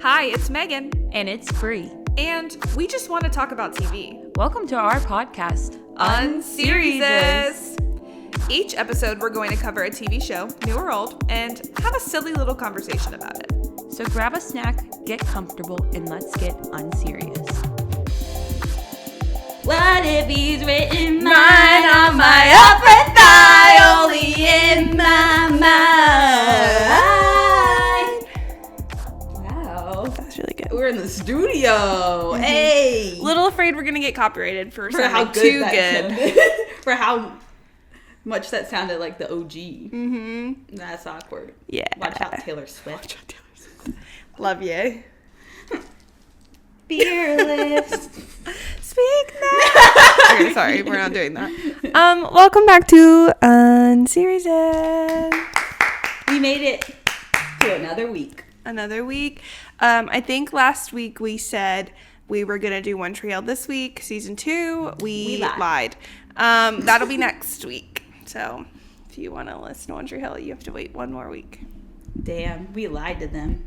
Hi, it's Megan. And it's Bree. And we just want to talk about TV. Welcome to our podcast, Unseriesous. Each episode, we're going to cover a TV show, new or old, and have a silly little conversation about it. So grab a snack, get comfortable, and let's get unserious. What if he's written mine on my upper thigh, only in my mind? Wow. That's really good. We're in the studio. Mm-hmm. Hey. Little afraid we're going to get copyrighted for how good too good. For how much that sounded like the OG. Mm-hmm. That's awkward. Yeah. Watch out, Taylor Swift. Love you. Fearless. Speak now. Okay, sorry, we're not doing that. Welcome back to Unseriesous. We made it to another week. I think last week we said we were gonna do One Tree Hill this week, season 2. We lied. That'll be next week. So if you want to listen to One Tree Hill, you have to wait one more week. Damn, we lied to them.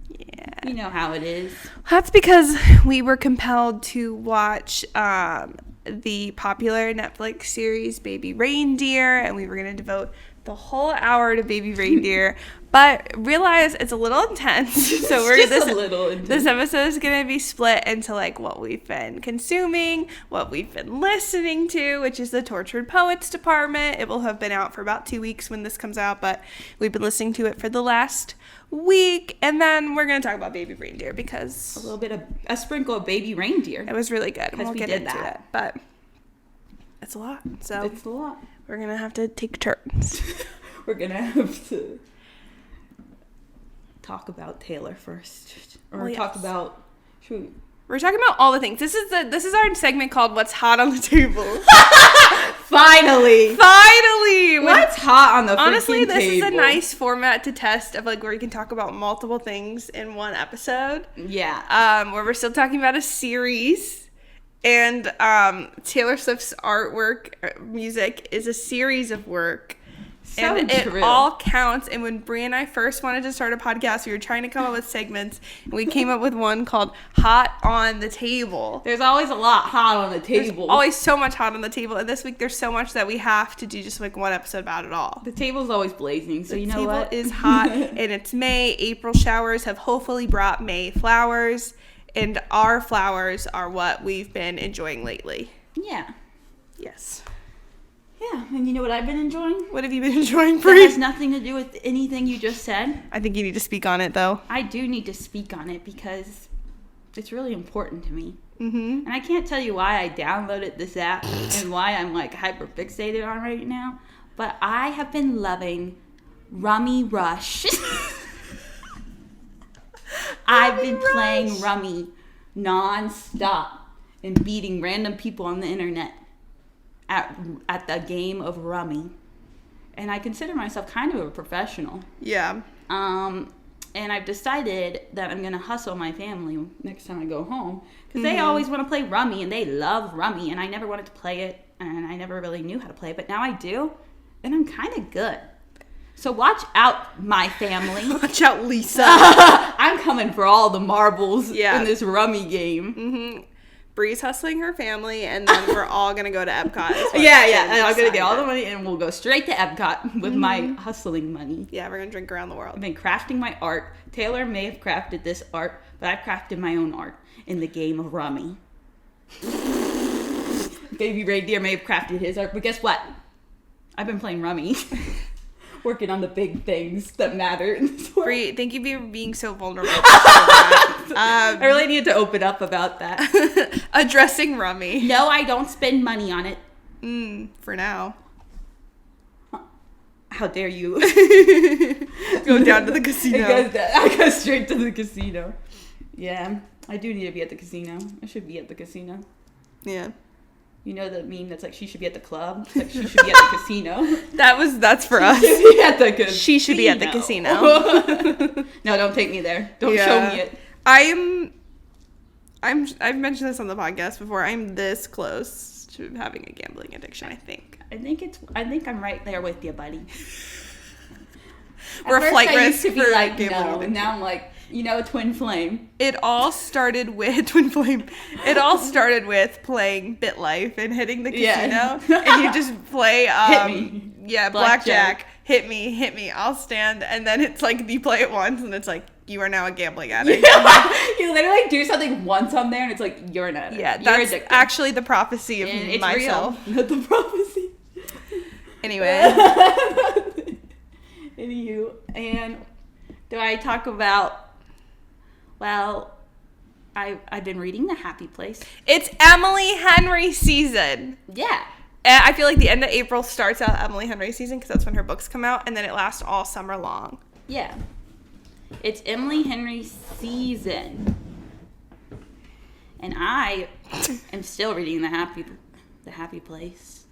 Yeah. You know how it is. That's because we were compelled to watch the popular Netflix series Baby Reindeer, and we were going to devote the whole hour to Baby Reindeer, but realize it's a little intense. So this episode is going to be split into like what we've been consuming, what we've been listening to, which is the Tortured Poets department. It will have been out for about 2 weeks when this comes out, but we've been listening to it for the last week, and then we're going to talk about Baby Reindeer because a little bit of a sprinkle of Baby Reindeer. It was really good. We'll get into that. It, but it's a lot. So it's a lot. We're going to have to take turns. We're going to have to talk about Taylor first. Or talk about... We're talking about all the things. This is our segment called What's Hot on the Table. Finally. What's hot on the freaking table? Honestly, this is a nice format to test of like where you can talk about multiple things in one episode. Yeah. Where we're still talking about a series. And Taylor Swift's artwork, music, is a series of work. So and true. It all counts. And when Brie and I first wanted to start a podcast, we were trying to come up with segments. And we came up with one called Hot on the Table. There's always a lot hot on the table. There's always so much hot on the table. And this week there's so much that we have to do just like one episode about it all. The table's always blazing. So you know what? The table is hot. And it's May. April showers have hopefully brought May flowers. And our flowers are what we've been enjoying lately. Yeah. Yes. Yeah, and you know what I've been enjoying? What have you been enjoying, Bree? That has nothing to do with anything you just said. I think you need to speak on it, though. I do need to speak on it because it's really important to me. Mm-hmm. And I can't tell you why I downloaded this app and why I'm like hyper fixated on it right now, but I have been loving Rummy Rush. I've been playing Rummy non-stop and beating random people on the internet at the game of Rummy. And I consider myself kind of a professional. Yeah. And I've decided that I'm going to hustle my family next time I go home. Because they always want to play Rummy, and they love Rummy. And I never wanted to play it, and I never really knew how to play it. But now I do, and I'm kind of good. So watch out, my family. Watch out, Lisa. I'm coming for all the marbles in this Rummy game. Mm-hmm. Bree's hustling her family, and then we're all going to go to Epcot. Yeah. And I'm going to get all the money, and we'll go straight to Epcot with my hustling money. Yeah, we're going to drink around the world. I've been crafting my art. Taylor may have crafted this art, but I've crafted my own art in the game of Rummy. Baby Reindeer may have crafted his art, but guess what? I've been playing Rummy. Working on the big things that matter in this world. Bree, thank you for being so vulnerable. I really need to open up about that. Addressing Rummy. No, I don't spend money on it. For now. How dare you? Go down to the casino. I go straight to the casino. Yeah, I do need to be at the casino. I should be at the casino. Yeah. You know the meme that's like, she should be at the club? It's like, she should be at the casino. That's for us. She should be at the casino. No, don't take me there. Don't show me it. I've mentioned this on the podcast before. I'm this close to having a gambling addiction, I think. I think I'm right there with you, buddy. We're a flight I risk used to be for like, gambling no. addiction. Now I'm like, twin flame. It all started with Twin Flame. It all started with playing BitLife and hitting the casino, and you just play Hit me. Yeah, blackjack. Hit me, I'll stand. And then it's like you play it once and it's like you are now a gambling addict. You literally do something once on there and it's like you're an addict. Yeah, You're that's addicted. actually the prophecy of And it's myself. real. Not the prophecy. Anyway. Anywho, and do I talk about, well, I've been reading The Happy Place. It's Emily Henry season. Yeah. And I feel like the end of April starts out Emily Henry season because that's when her books come out, and then it lasts all summer long. Yeah. It's Emily Henry season. And I am still reading The Happy Place,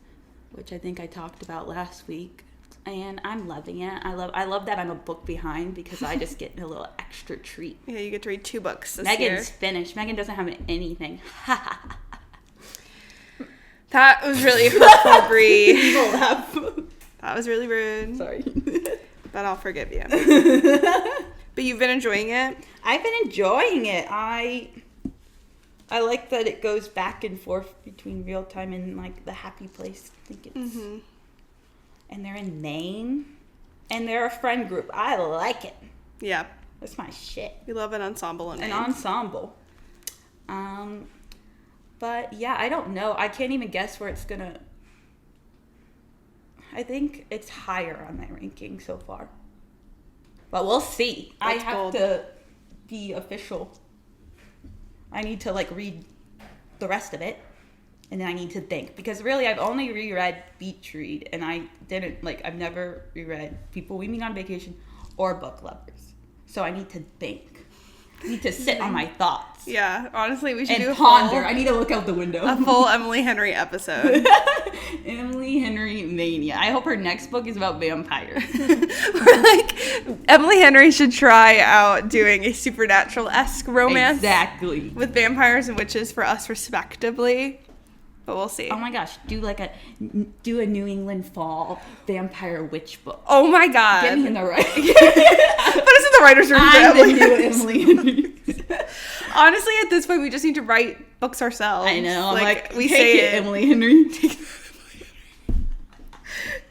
which I think I talked about last week. And I'm loving it. I love that I'm a book behind because I just get a little extra treat. Yeah, you get to read 2 books this year. Megan's finished. Megan doesn't have anything. That was really hurtful, Bree. Evil laugh. That was really rude. Sorry. But I'll forgive you. But you've been enjoying it? I've been enjoying it. I like that it goes back and forth between real time and like The Happy Place. I think it's and they're in Maine and they're a friend group. I like it. Yeah. That's my shit. We love an ensemble in An Maine. ensemble. But yeah, I don't know. I can't even guess where it's gonna. I think it's higher on my ranking so far. But we'll see. That's I have bold. to be official. I need to like read the rest of it. And then I need to think. Because really I've only reread Beach Read and I've never reread People We Meet on Vacation or Book Lovers. So I need to think. I need to sit on my thoughts. Yeah, honestly, we should And do a ponder. I need to look out the window. a full Emily Henry episode. Emily Henry mania. I hope her next book is about vampires. We're like, Emily Henry should try out doing a supernatural-esque romance. Exactly. With vampires and witches for us, respectively. But we'll see. Oh my gosh, do a New England fall vampire witch book. Oh my god. Get me in the right. Put us in the writer's room. I'm for the new Emily. Emily Henry. Honestly, at this point, we just need to write books ourselves. I know. I'm like we take say it, Emily Henry.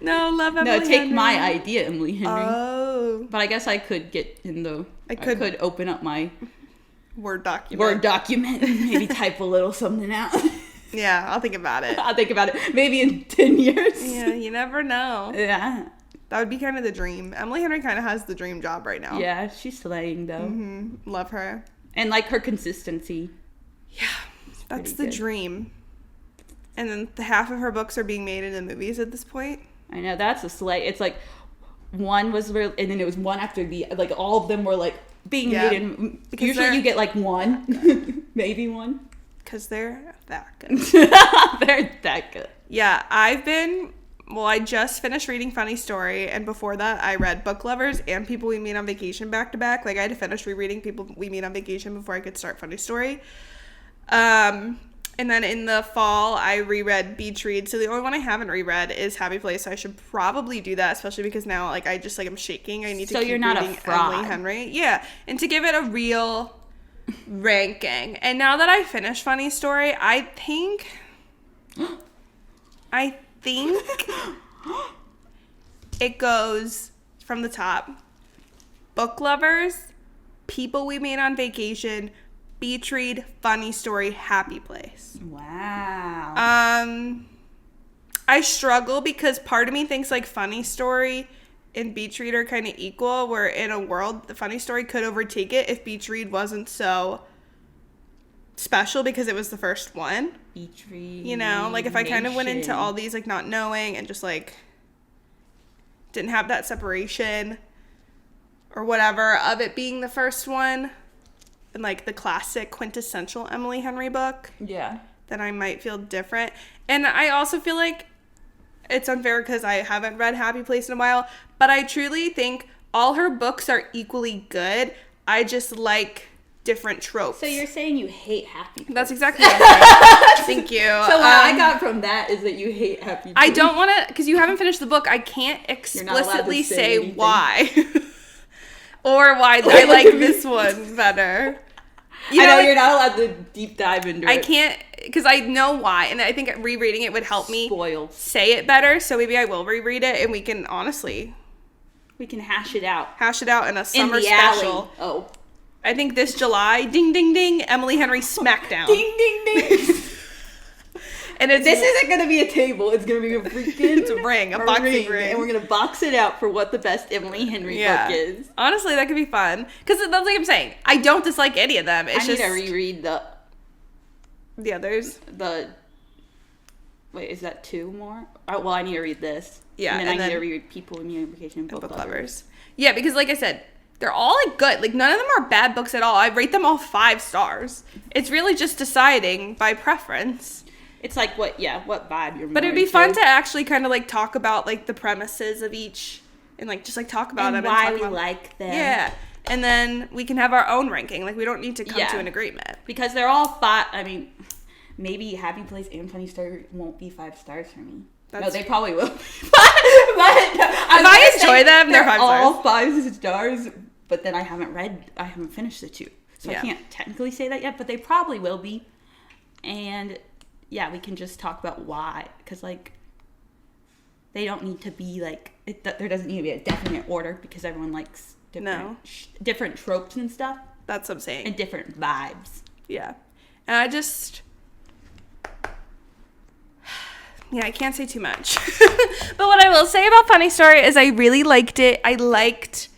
No, love Emily No, take Henry. my idea, Emily Henry. Oh. But I guess I could get in the. I could- could open up my Word document. Word document and maybe type a little something out. Yeah, I'll think about it. I'll think about it. Maybe in 10 years. Yeah, you never know. Yeah. That would be kind of the dream. Emily Henry kind of has the dream job right now. Yeah, she's slaying though. Love her. And like her consistency. Yeah, that's pretty the good. dream. And then half of her books are being made into movies at this point. I know, that's a slay. It's like one was real, and then it was one after the, like all of them were like being Yeah. made in, Because usually they're- you get like one, maybe one. Because they're that good. They're that good. Yeah, I just finished reading Funny Story, and before that, I read Book Lovers and People We Meet on Vacation back to back. Like, I had to finish rereading People We Meet on Vacation before I could start Funny Story. And then in the fall, I reread Beach Read. So the only one I haven't reread is Happy Place. So I should probably do that, especially because now, like, I'm shaking. I need to So keep you're not a reading fraud. Emily Henry. Yeah, and to give it a real ranking. And now that I finished Funny Story, I think it goes from the top. Book Lovers, People We Meet on Vacation, Beach Read, Funny Story, Happy Place. Wow. I struggle because part of me thinks like Funny Story and Beach Read are kind of equal, where in a world the Funny Story could overtake it if Beach Read wasn't so special because it was the first one. Beach Read. You know, like if I kind of went into Nation. all these like not knowing and just like didn't have that separation or whatever of it being the first one and like the classic quintessential Emily Henry book, Yeah. then I might feel different. And I also feel like it's unfair because I haven't read Happy Place in a while, but I truly think all her books are equally good. I just like different tropes. So you're saying you hate happy place. That's exactly what I'm saying. Thank you. So what I got from that is that you hate happy place. I don't want to, because you haven't finished the book, I can't explicitly say why. Or why I like this one better. I know you're not allowed to deep dive into it. I can't, because I know why, and I think rereading it would help me say it better, so maybe I will reread it, and we can honestly... We can hash it out. Hash it out in a summer special. Alley. Oh. I think this July, ding, ding, ding, Emily Henry Smackdown. Ding, ding, ding. And this isn't going to be a table. It's going to be a freaking... It's a ring, a boxing ring. And we're going to box it out for what the best Emily Henry book is. Honestly, that could be fun. Because that's like I'm saying. I don't dislike any of them. It's I need to reread the others. Wait, is that 2 more? Well, I need to read this. Yeah. And then I need to read People in Unification and Book Lovers. Yeah, because like I said, they're all like good. Like none of them are bad books at all. I rate them all 5 stars. It's really just deciding by preference. It's like what vibe you're. But it'd be fun to actually kind of like talk about like the premises of each, and like just like talk about them and why we like them. Yeah, and then we can have our own ranking. Like we don't need to come to an agreement because they're all 5. I mean, maybe Happy Place and Funny Story won't be 5 stars for me. No, they probably will. but if I enjoy them, they're 5 stars. All 5 stars. But then I haven't finished the 2, so I can't technically say that yet. But they probably will be, and. Yeah, we can just talk about why, because like they don't need to be like there doesn't need to be a definite order because everyone likes different tropes and stuff. That's what I'm saying. And different vibes. Yeah, and I just I can't say too much. But what I will say about Funny Story is I really liked it. I liked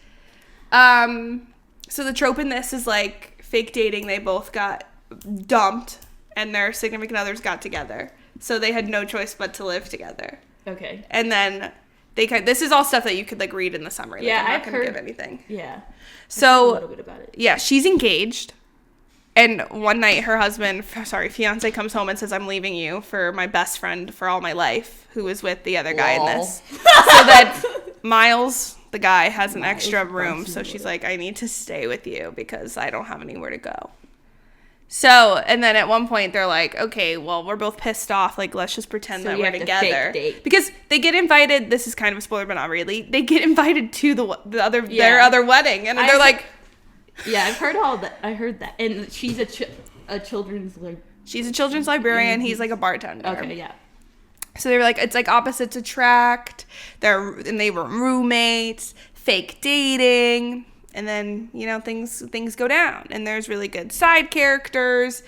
so the trope in this is like fake dating. They both got dumped. And their significant others got together. So they had no choice but to live together. Okay. And then this is all stuff that you could like read in the summary. Like, I'm not going to give anything. Yeah. So, a little bit about it. Yeah, she's engaged. And one night her fiance comes home and says, I'm leaving you for my best friend for all my life, who was with the other guy in this. So that Miles, the guy, has an extra room. So she's like, I need to stay with you because I don't have anywhere to go. So, and then at one point they're like, okay, well, we're both pissed off. Like, let's just pretend that we're together. Because they get invited. This is kind of a spoiler, but not really. They get invited to their other wedding. And they're like... Yeah, I've heard all that. I heard that. And she's a children's librarian. She's a children's librarian. He's like a bartender. Okay, yeah. So they were like, it's like opposites attract. And they were roommates. Fake dating. And then, things go down. And there's really good side characters.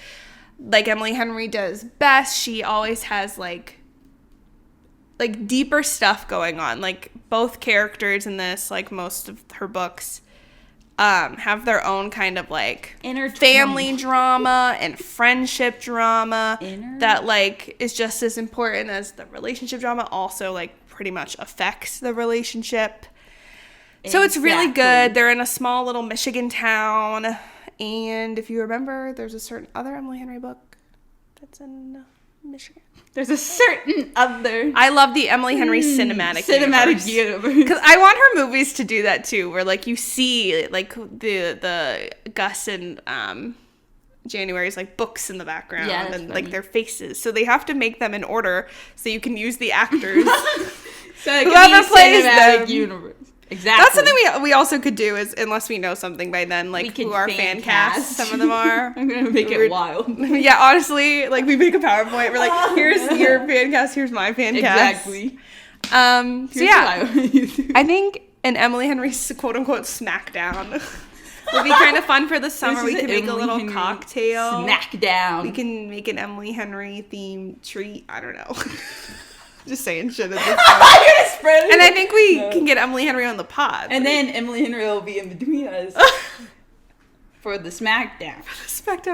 Like Emily Henry does best. She always has, like deeper stuff going on. Like, both characters in this, like, most of her books, have their own kind of, like, family drama and friendship drama that, like, is just as important as the relationship drama. Also, like, pretty much affects the relationship. So it's really good. They're in a small little Michigan town. And if you remember, there's a certain other Emily Henry book that's in Michigan. There's a certain other. I love the Emily Henry cinematic universe. Because I want her movies to do that too, where like you see like the Gus and January's like books in the background and funny. Like their faces. So they have to make them in order so you can use the actors. So whoever plays them. Universe. Exactly. That's something we also could do is, unless we know something by then, like who our fan cast. Some of them are. I'm going to make it wild. Yeah, honestly, like we make a PowerPoint. We're like, here's your fan cast, here's my fan cast. Exactly. So yeah, I think an Emily Henry quote unquote smackdown would be kind of fun for the summer. We could make a little cocktail. Smackdown. We can make an Emily Henry themed treat. I don't know. Just saying shit at this point. And I think we can get Emily Henry on the pod. And then Emily Henry will be in between us for the Smackdown.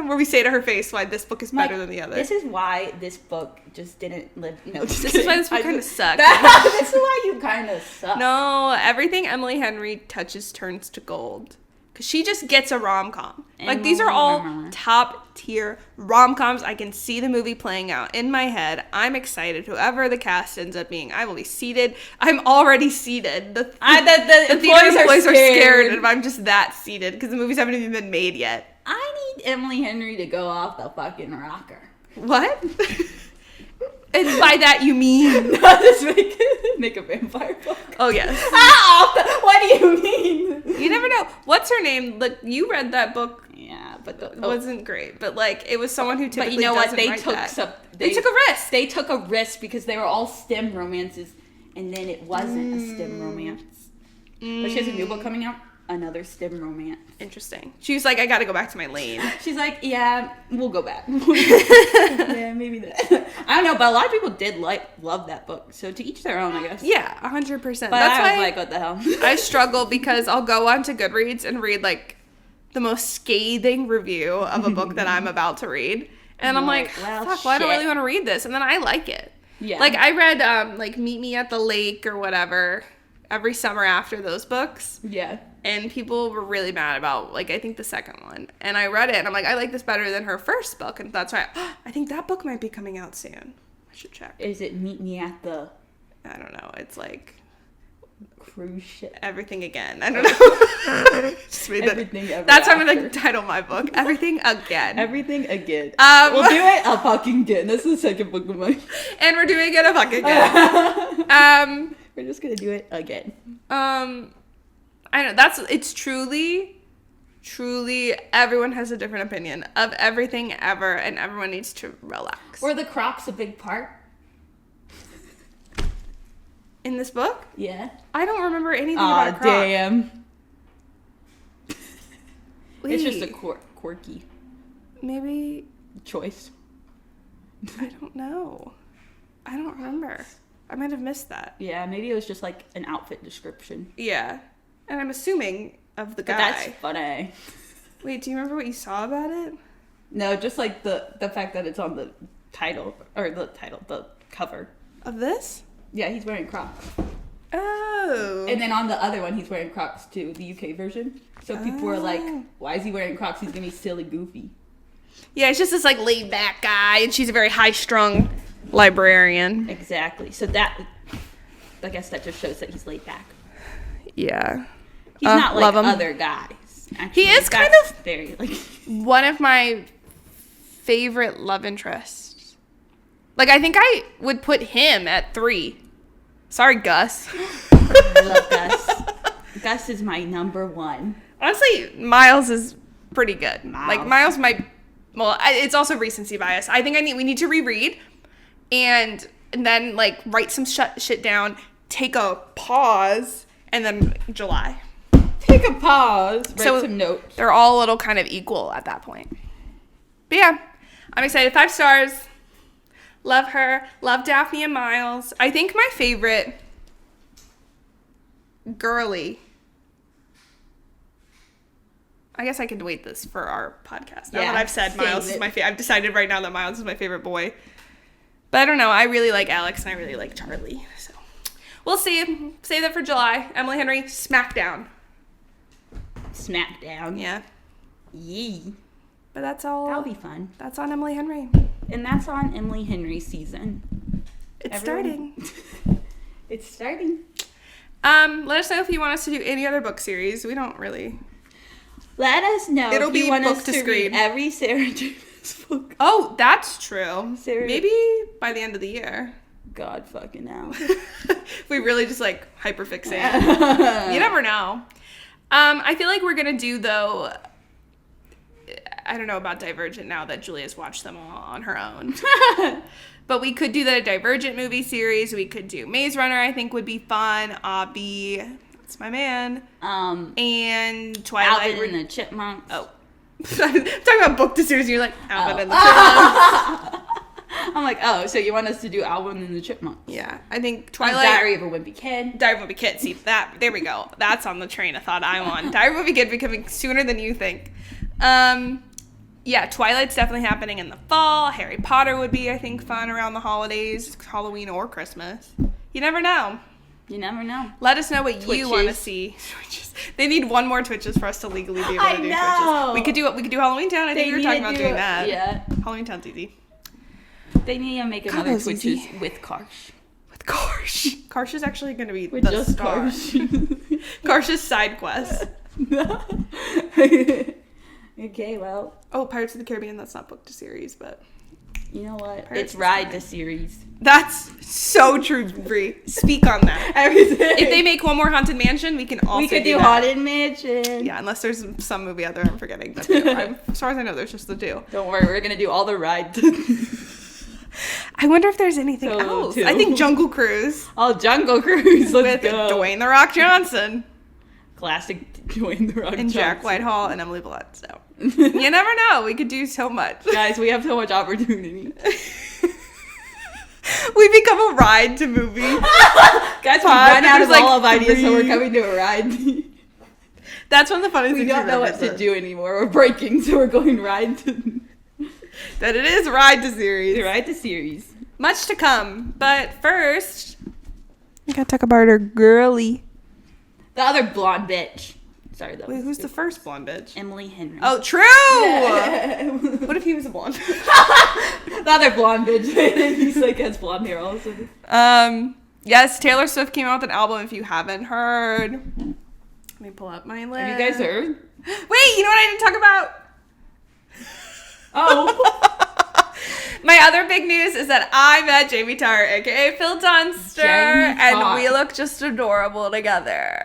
Where we say to her face why this book is better than the other. This is why this book just didn't live. No, this is why this book kind of sucked. This is why you kind of suck. No, everything Emily Henry touches turns to gold. Because she just gets a rom-com. Like, these are all top-tier rom-coms. I can see the movie playing out in my head. I'm excited. Whoever the cast ends up being, I will be seated. I'm already seated. The theater employees are scared if I'm just that seated. Because the movies haven't even been made yet. I Emily Henry to go off the fucking rocker. What? And by that you mean? Just make a vampire book. Oh, yes. What do you mean? You never know. What's her name? Like, you read that book. Yeah, but It wasn't great. But, like, it was someone who typically But you know what? doesn't They write took that. they took a risk. They took a risk because they were all STEM romances, and then it wasn't a STEM romance. But she has a new book coming out. Another STEM romance. Interesting. She was like, I gotta go back to my lane. She's like, yeah, we'll go back. Yeah, maybe that. I don't know, but a lot of people did love that book. So to each their own, I guess. Yeah, 100%. But That's I was why like, what the hell? I struggle because I'll go onto Goodreads and read like the most scathing review of a book that I'm about to read. And I'm like, well, fuck, well, I don't really want to read this. And then I like it. Yeah. Like I read like Meet Me at the Lake or whatever every summer after those books. Yeah. And people were really mad about, like, I think the second one. And I read it, and I'm like, I like this better than her first book. And that's why I think that book might be coming out soon. I should check. Is it Meet Me at the... I don't know. It's like... cruise ship. Everything Again. I don't know. Just made Everything Ever That's how I'm After. going to title my book. Everything Again. Everything Again. We'll do it a fucking again. That's the second book of mine. And we're doing it a fucking again. We're just going to do it again. I know it's truly everyone has a different opinion of everything ever, and everyone needs to relax. Were the Crocs a big part? In this book? Yeah. I don't remember anything about Crocs. Damn. Wait, It's just a quirky maybe choice. I don't know. I don't remember. I might have missed that. Yeah, maybe it was just like an outfit description. Yeah. And I'm assuming of the guy. But that's funny. Wait, do you remember what you saw about it? No, just like the fact that it's on the title, the cover. Of this? Yeah, he's wearing Crocs. Oh. And then on the other one, he's wearing Crocs too, the UK version. So people were like, why is he wearing Crocs? He's gonna be silly goofy. Yeah, it's just this like laid back guy, and she's a very high strung librarian. Exactly. So that, I guess that just shows that he's laid back. Yeah. He's not like love him. other guys. Actually, He is kind that's of very like one of my favorite love interests. Like, I think I would put him at 3. Sorry, Gus. I love Gus. Gus is my number one. Honestly, Miles is pretty good. Miles. Like, Miles might... Well, it's also recency bias. I think we need to reread and then, like, write some shit down, take a pause, and then July. Take a pause, write some notes. They're all a little kind of equal at that point. But yeah, I'm excited. 5 stars. Love her. Love Daphne and Miles. I think my favorite girly... I guess I could wait this for our podcast. Now that I've said Miles is my favorite. I've decided right now that Miles is my favorite boy. But I don't know. I really like Alex and I really like Charlie. So we'll see. Save that for July. Emily Henry, Smackdown. Smackdown. Yeah. Yee. But that's all. That'll be fun. That's on Emily Henry. And that's on Emily Henry's season. It's starting. It's starting. Let us know if you want us to do any other book series. We don't really. Let us know It'll if be you want book us to to screen. read every Sarah Davis book. Oh, that's true. Sarah. Maybe by the end of the year. God fucking hell. We really just like hyperfixate. You never know. I feel like we're gonna do though. I don't know about Divergent now that Julia's watched them all on her own. But we could do the Divergent movie series. We could do Maze Runner. I think would be fun. Abby, that's my man. And Twilight. Alvin and the Chipmunks. Oh, I'm talking about book to series. And you're like Alvin and the Chipmunks. I'm like, oh, so you want us to do Alvin and the Chipmunks? Yeah, I think Twilight. Diary of a Wimpy Kid. Diary of a Wimpy Kid. See that? There we go. That's on the train of thought I'm on. Diary of a Wimpy Kid becoming sooner than you think. Yeah, Twilight's definitely happening in the fall. Harry Potter would be, I think, fun around the holidays, Halloween or Christmas. You never know. You never know. Let us know what Twitches. you want to see. Twitches. They need one more Twitches for us to legally be able to do know. Twitches. We could do Halloween Town. I think we were talking about doing that. Yeah. Halloween Town's easy. They need to make God, another that's Twitches easy. with Karsh. With Karsh. Karsh is actually going to be With the just star. Karsh. Karsh's side quest. Okay, well. Oh, Pirates of the Caribbean, that's not booked to series, but... You know what? Pirates It's ride the series. That's so true, Brie. Speak on that. Everything. If they make one more Haunted Mansion, we can also do that. Haunted Mansion. Yeah, unless there's some movie out there I'm forgetting. But as far as I know, there's just the two. Don't worry, we're going to do all the rides. I wonder if there's anything Solo else. too. I think Jungle Cruise. All Jungle Cruise. Let's With go. Dwayne The Rock Johnson. Classic Dwayne The Rock And Johnson. Jack Whitehall and Emily Blunt. So you never know. We could do so much. Guys, we have so much opportunity. We become a ride to movie. Guys, we run out of there's, all of ideas, so we're 3. coming to a ride. That's one of the funniest We things don't we've know ever what to said. do anymore. We're breaking, so we're going ride to... That it is ride to series. Ride to series. Much to come. But first, we gotta talk about our girly. The other blonde bitch. Sorry, that Wait, was who's the first blonde bitch? Emily Henry. Oh, true! the What if he was a blonde? other blonde bitch. He's like has blonde hair all of a sudden. Yes, Taylor Swift came out with an album if you haven't heard. Let me pull up my list. Have you guys heard? Wait, you know what I didn't talk about? Oh. My other big news is that I met Jamie Tarr, aka Phil Dunster, Jamie and Tarr. we look just adorable together.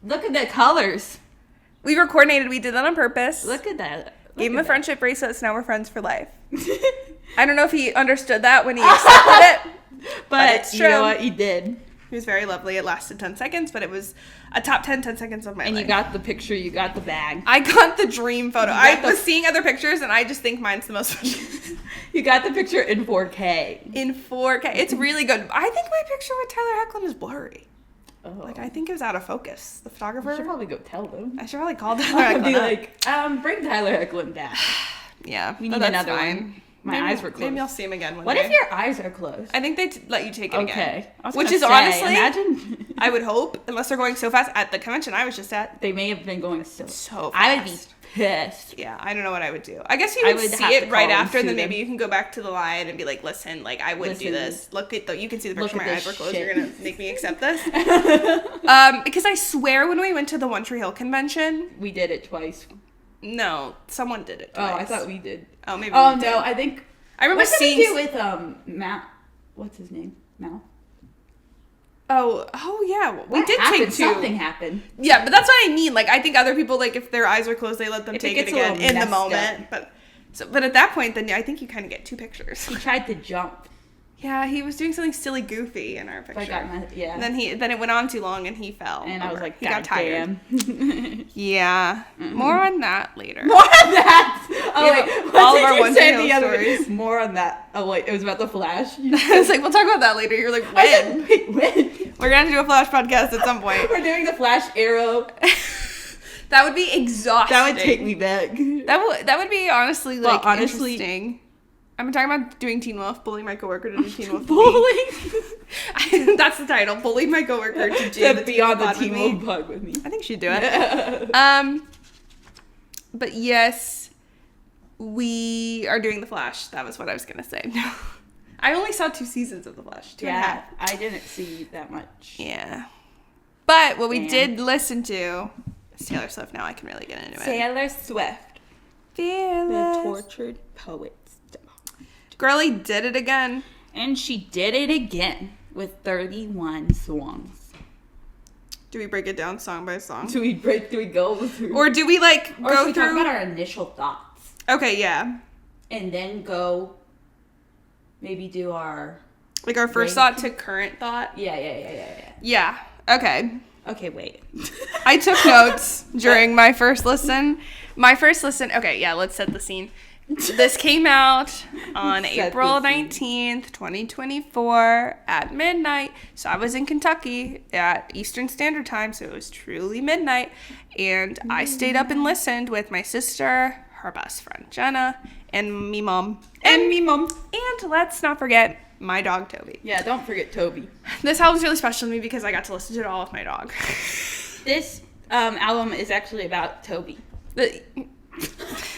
Look at the colors. We were coordinated. We did that on purpose. Look at that. Gave him a friendship bracelet, so now we're friends for life. I don't know if he understood that when he accepted it. But it's you know true. what? He did. He was very lovely. It lasted 10 seconds, but it was a top 10 seconds of my life. And you got the picture. You got the bag. I got the dream photo. You I got the- was seeing other pictures, and I just think mine's the most funny. You got the picture in 4K. In 4K. It's really good. I think my picture with Tyler Hoechlin is blurry. Oh. Like, I think it was out of focus. The photographer. I should probably go tell them. I should probably call Tyler I'd Hoechlin be up. like, bring Tyler Hoechlin back. Yeah, We but need that's another fine. one. My Maybe- eyes were closed. Maybe I'll see him again one What day. if your eyes are closed? I think they let you take it again. Okay. I was Which gonna is say, honestly, imagine I would hope, unless they're going so fast at the convention I was just at. they may have been going so So I would be fast. pissed. Yeah, I don't know what I would do. I guess you I would would see have it to right call and after, sue then them. maybe you can go back to the line and be like, listen, like, I wouldn't do Listen. this. Look at you can see the Look picture, at my this eyes were closed, shit. you're gonna make me accept this. Because I swear when we went to the One Tree Hill convention, We did it twice. no, someone did it Oh, twice. I thought we did. Oh, maybe Oh we no, did. I think. I remember What did seeing... we do with Mal? What's his name? Mal. Oh yeah, we What did happened? take two. Something happened. Yeah, but that's what I mean. Like, I think other people, like, if their eyes are closed, they let them If it take it gets a again little in the messed moment. But at that point, then I think you kind of get two pictures. He tried to jump. Yeah, he was doing something silly goofy in our picture. But I got yeah. And then it went on too long and he fell. And I was over. like, he got tired. damn. Yeah. More on that later. More on that. Oh Yeah, wait, all what of our did One you say Tree the Hill other stories. More on that. Oh wait, it was about the Flash. I was like, we'll talk about that later. You're like, I when? said, wait, when? We're going to do a Flash podcast at some point. We're doing the Flash Arrow. That would be exhausting. That would take me back. That would be honestly, Well, like, honestly- interesting. I'm talking about doing Teen Wolf, bullying my coworker to do Teen Wolf. Bullying. That's the title. Bullying my coworker to do To the be on the pod with Team me. Wolf Bug with me. I think she'd do it. But yes, we are doing The Flash. That was what I was gonna say. No, I only saw 2 seasons of The Flash. 2 and a Yeah, half. I didn't see that much. Yeah. But what we Damn. did listen to is Taylor Swift. Now I can really get into it. Taylor Swift, the Fearless. tortured poet. Girlie did it again. And she did it again with 31 songs. Do we break it down song by song? Do we go through? Or do we like Or should go we talk through? about our initial thoughts? Okay, yeah. And then go maybe do our... Like our first Rank. thought to current thought. Yeah. Yeah. Okay. Okay, wait. I took notes during my first listen. Okay, yeah, let's set the scene. This came out on Set April the scene. 19th, 2024 at midnight. So I was in Kentucky at Eastern Standard Time, so it was truly midnight. And I stayed up and listened with my sister, her best friend Jenna, and me mom. And me, Mom. And let's not forget my dog Toby. Yeah, don't forget Toby. This album's really special to me because I got to listen to it all with my dog. This album is actually about Toby.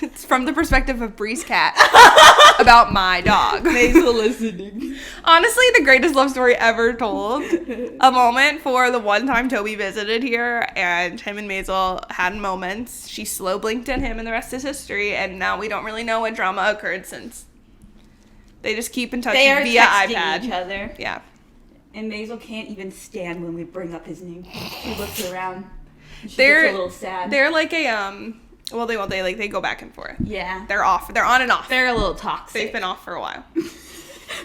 It's from the perspective of Bree's cat about my dog. Maisel listening. Honestly, the greatest love story ever told. A moment for the one time Toby visited here, and him and Maisel had moments. She slow blinked at him, and the rest is history. And now we don't really know what drama occurred since. They just keep in touch via iPad. Each other. Yeah. And Maisel can't even stand when we bring up his name. She looks around. She They're gets a little sad. They're like a well, they go back and forth. Yeah. They're off. They're on and off. They're a little toxic. They've been off for a while.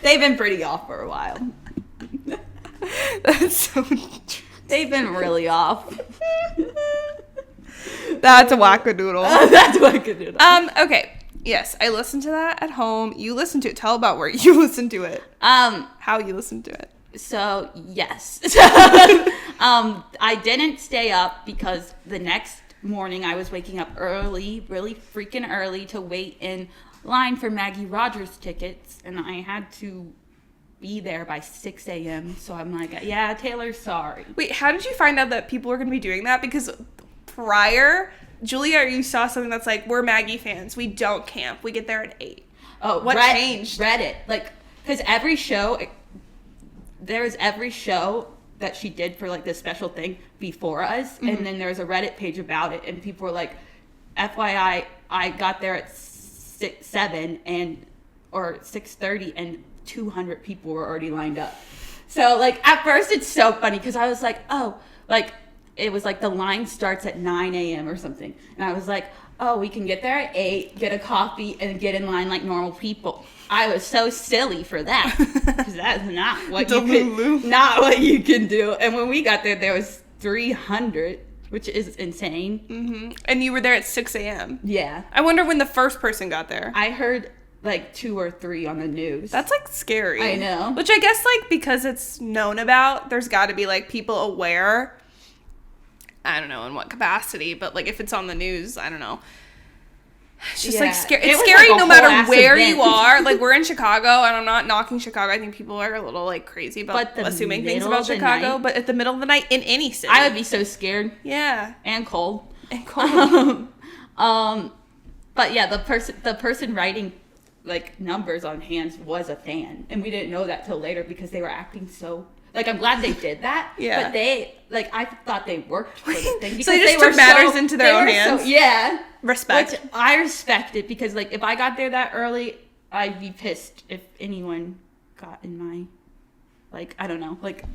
They've been pretty off for a while. That's so. They've been really off. That's a wackadoodle. That's wackadoodle. Okay. Yes, I listened to that at home. You listened to it. Tell about where you listened to it. How you listened to it. So yes. I didn't stay up because the next morning I was waking up early, really freaking early, to wait in line for Maggie Rogers tickets, and I had to be there by 6 a.m. So I'm like, yeah, Taylor, sorry. Wait, how did you find out that people were going to be doing that? Because prior, Julia, you saw something that's like, we're Maggie fans. We don't camp. We get there at 8. Oh, what changed? Reddit. Like, because there's every show that she did for like this special thing before us, mm-hmm. and then there's a Reddit page about it, and people were like, FYI, I got there at 7 or 6:30, and 200 people were already lined up. So like at first it's so funny because I was like, oh, like it was like the line starts at 9 a.m. or something, and I was like, oh, we can get there at 8, get a coffee, and get in line like normal people. I was so silly for that because that's not what you can do. And when we got there was 300, which is insane. Mm-hmm. And you were there at 6 a.m. Yeah. I wonder when the first person got there. I heard like 2 or 3 on the news. That's like scary. I know. Which I guess like because it's known about, there's got to be like people aware. I don't know in what capacity, but like if it's on the news, I don't know. It's just like scary. It's scary like no matter where you are. Like we're in Chicago, and I'm not knocking Chicago. I think people are a little like crazy about assuming things about Chicago. But at the middle of the night in any city, I would be so scared. Yeah, and cold. But yeah, the person writing like numbers on hands was a fan, and we didn't know that till later because they were acting so. Like, I'm glad they did that. Yeah. But I thought they worked for the thing. So they just took matters into their own hands? Yeah. Respect. Which I respect it because, like, if I got there that early, I'd be pissed if anyone got in my, like, I don't know. Like,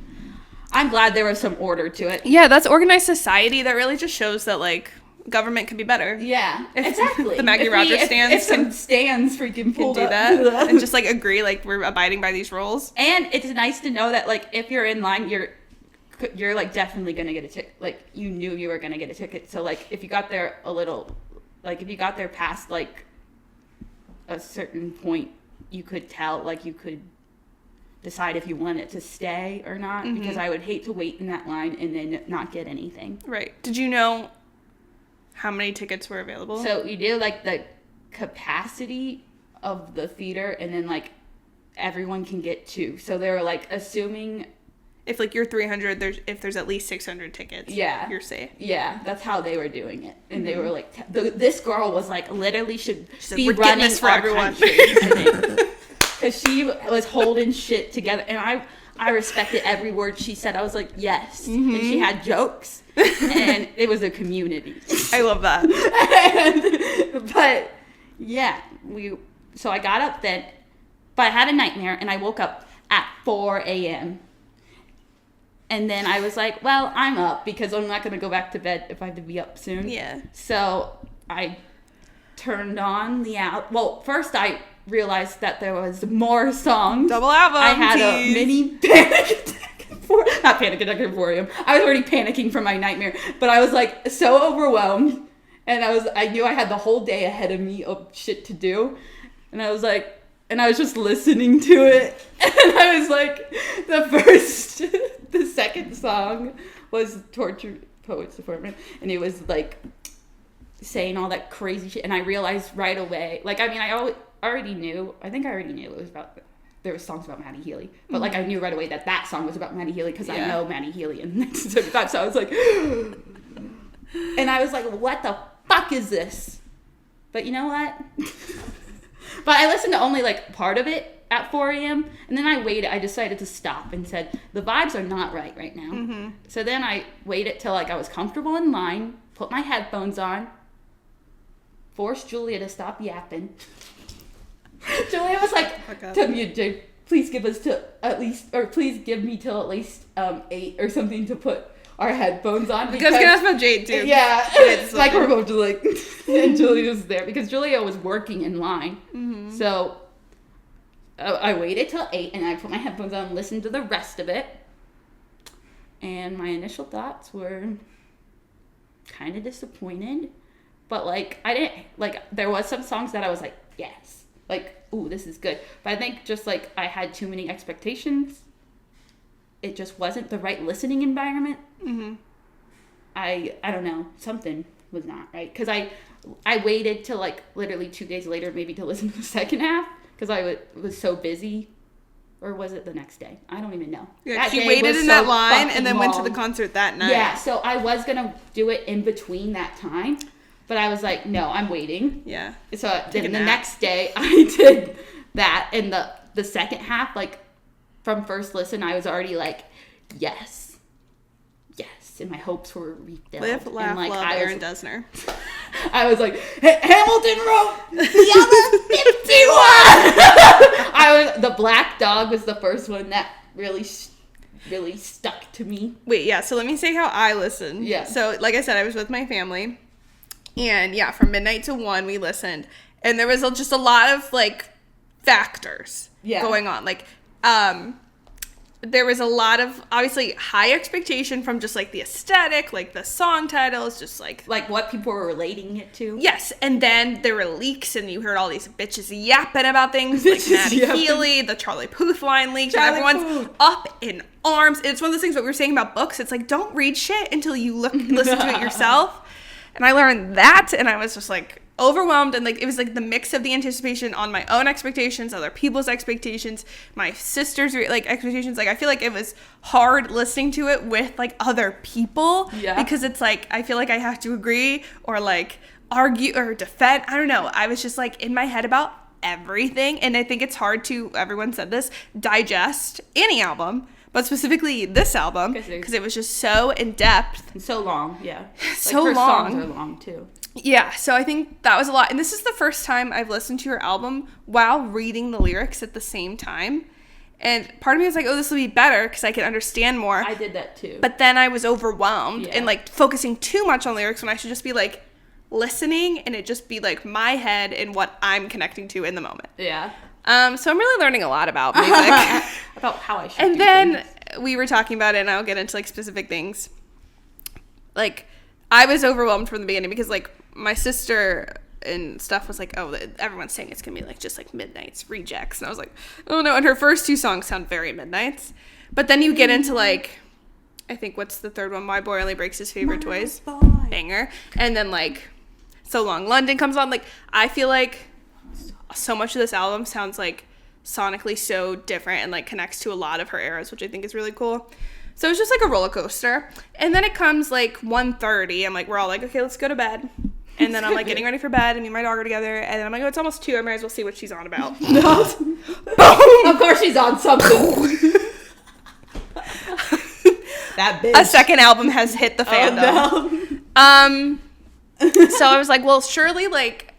I'm glad there was some order to it. Yeah, that's organized society. That really just shows that, like, government could be better. Yeah, exactly. The Maggie Rogers stands. If some stands freaking can do that and just like agree, like we're abiding by these rules. And it's nice to know that like if you're in line, you're like definitely gonna get a ticket. Like you knew you were gonna get a ticket. So like if you got there if you got there past like a certain point, you could tell. Like you could decide if you wanted to stay or not. Mm-hmm. Because I would hate to wait in that line and then not get anything. Right. Did you know how many tickets were available? So we do like the capacity of the theater, and then like everyone can get 2. So they were like assuming if like you're 300, if there's at least 600 tickets, yeah, you're safe. Yeah, that's how they were doing it, and they were like, this girl was like literally should be we're running this for everyone, because she was holding shit together, and I respected every word she said. I was like, yes, mm-hmm. And she had jokes. And it was a community. I love that. But yeah, so I got up then, but I had a nightmare and I woke up at 4 a.m. And then I was like, well, I'm up because I'm not going to go back to bed if I have to be up soon. Yeah. So I turned on the album. Well, first I realized that there was more songs. Double album. I had a mini panic attack. Not panic attack at 4 a.m. I was already panicking from my nightmare, but I was like so overwhelmed, and I knew I had the whole day ahead of me of shit to do, and I was just listening to it, and I was like, the second song was Torture Poets Department, and it was like saying all that crazy shit, and I realized right away, like I mean I already knew it was about. There was songs about Maddie Healy, but like I knew right away that song was about Maddie Healy because I know Maddie Healy, and so I was like, and I was like, what the fuck is this? But you know what? But I listened to only like part of it at 4 a.m. and then I decided to stop and said, the vibes are not right now. Mm-hmm. So then I waited till like I was comfortable in line, put my headphones on, forced Julia to stop yapping. Julia was like, WJ, please give me till at least 8 or something to put our headphones on. Because I was going to ask about Jade too. Yeah. It's like we're both like, and Julia was there because Julia was working in line. Mm-hmm. So I waited till 8 and I put my headphones on and listened to the rest of it. And my initial thoughts were kind of disappointed. But like, I didn't, like, there was some songs that I was like, yes. Like, ooh, this is good. But I think just like I had too many expectations. It just wasn't the right listening environment. Mm-hmm. I don't know. Something was not right. Because I waited till like literally 2 days later maybe to listen to the second half. Because I was so busy. Or was it the next day? I don't even know. Yeah, she waited in that line and then went to the concert that night. Yeah, so I was going to do it in between that time. But I was like, no, I'm waiting. Yeah. So then the next day I did that. And the second half, like from first listen, I was already like, yes. And my hopes were refilled. Live, laugh, like, love, Aaron Dessner. I was like, Hamilton wrote the other 51. The Black Dog was the first one that really stuck to me. Wait, yeah. So let me say how I listened. Yeah. So like I said, I was with my family. And yeah, from midnight to 1, we listened. And there was just a lot of like factors going on. Like, there was a lot of, obviously, high expectation from just, like, the aesthetic, like, the song titles, just, like... Like, what people were relating it to. Yes, and then there were leaks, and you heard all these bitches yapping about things, like Maddie Healy, the Charlie Puth line leaked, and everyone's up in arms. And it's one of those things what we were saying about books. It's like, don't read shit until you listen to it yourself. And I learned that, and I was just, like... overwhelmed, and like it was like the mix of the anticipation on my own expectations, other people's expectations, my sister's like expectations. Like I feel like it was hard listening to it with like other people because it's like I feel like I have to agree or like argue or defend. I don't know. I was just like in my head about everything, and I think it's hard to, everyone said this, digest any album, but specifically this album because it was just so in depth and so long. Yeah, so like her long. Songs are long too. Yeah, so I think that was a lot. And this is the first time I've listened to her album while reading the lyrics at the same time. And part of me was like, oh, this will be better because I can understand more. I did that too. But then I was overwhelmed and like focusing too much on lyrics when I should just be like listening and it just be like my head and what I'm connecting to in the moment. Yeah. So I'm really learning a lot about music. About how I should and do then things. We were talking about it, and I'll get into like specific things. Like, I was overwhelmed from the beginning because like my sister and stuff was like, oh, everyone's saying it's gonna be like just like Midnight's Rejects, and I was like, oh no. And her first 2 songs sound very Midnight's, but then you get into like, I think what's the third one? My Boy Only Breaks His Favorite Toys, banger, and then like So Long London comes on. Like I feel like so much of this album sounds like sonically so different and like connects to a lot of her eras, which I think is really cool. So it's just like a roller coaster. And then it comes like 1:30. I'm like, we're all like, okay, let's go to bed. And then I'm like getting ready for bed, and me and my dog are together. And then I'm like, oh, it's almost 2. I might as well see what she's on about. No. Boom! Of course she's on something. That bitch. A second album has hit the fandom. Oh, no. So I was like, well, surely like,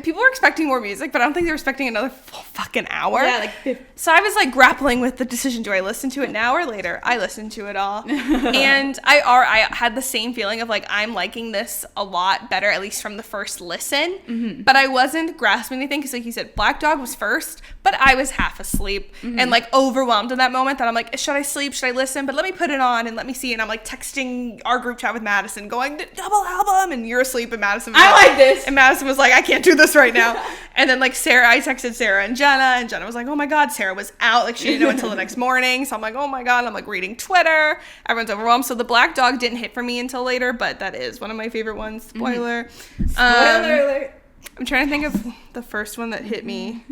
people were expecting more music, but I don't think they were expecting another full fucking hour. Yeah, like so I was like grappling with the decision: do I listen to it now or later? I listened to it all, and I had the same feeling of like I'm liking this a lot better, at least from the first listen. Mm-hmm. But I wasn't grasping anything because, like you said, Black Dog was first, but I was half asleep and like overwhelmed in that moment. That I'm like, should I sleep? Should I listen? But let me put it on and let me see. And I'm like texting our group chat with Madison, going double album, and you're asleep, and Madison was like this, and Madison was like, I can't do this right now. And then like I texted Sarah and Jenna was like, oh my god, Sarah was out, like she didn't know until the next morning. So I'm like, oh my god. I'm like reading Twitter, everyone's overwhelmed. So the Black Dog didn't hit for me until later, but that is one of my favorite ones. Spoiler. Spoiler alert. I'm trying to think of the first one that hit me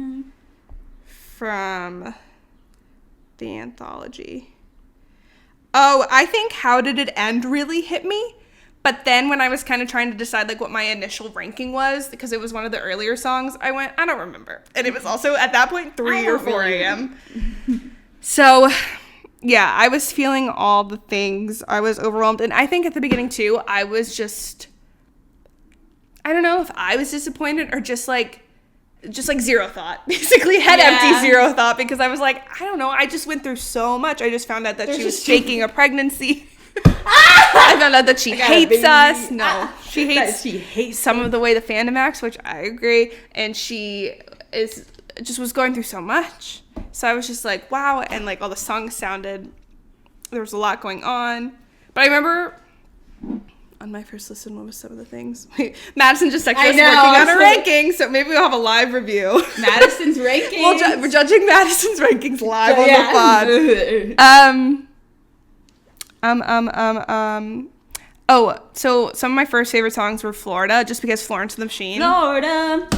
from the anthology. Oh, I think How Did It End really hit me But then when I was kind of trying to decide like what my initial ranking was, because it was one of the earlier songs, I went, I don't remember. And it was also at that point 3 or 4 a.m. So yeah, I was feeling all the things. I was overwhelmed. And I think at the beginning too, I was just, I don't know if I was disappointed or just like zero thought. Basically head empty, zero thought, because I was like, I don't know. I just went through so much. I just found out that she was faking a pregnancy. I found out that she hates us. No, she hates some of the way the fandom acts, which I agree. And she was going through so much. So I was just like, wow. And like all the songs sounded, there was a lot going on. But I remember on my first listen, what was some of the things? Madison just texted us working on a ranking, so maybe we'll have a live review. Madison's rankings. We're judging Madison's rankings live on the pod. Oh, so some of my first favorite songs were Florida, just because Florence and the Machine. Florida.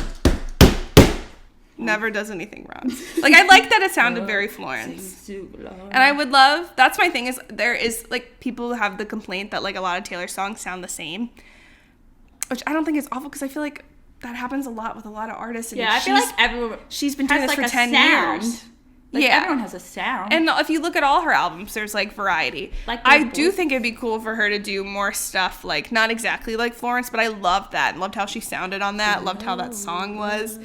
Never does anything wrong. Like, I like that it sounded very Florence. And I would love, that's my thing, is there is, like, people have the complaint that, like, a lot of Taylor songs sound the same. Which I don't think is awful, because I feel like that happens a lot with a lot of artists. And I feel like everyone she's been doing this for 10 years. Like, everyone has a sound. And if you look at all her albums, there's, like, variety. Like, I do think it'd be cool for her to do more stuff, like, not exactly like Florence, but I loved that. Loved how she sounded on that. Loved how that song was.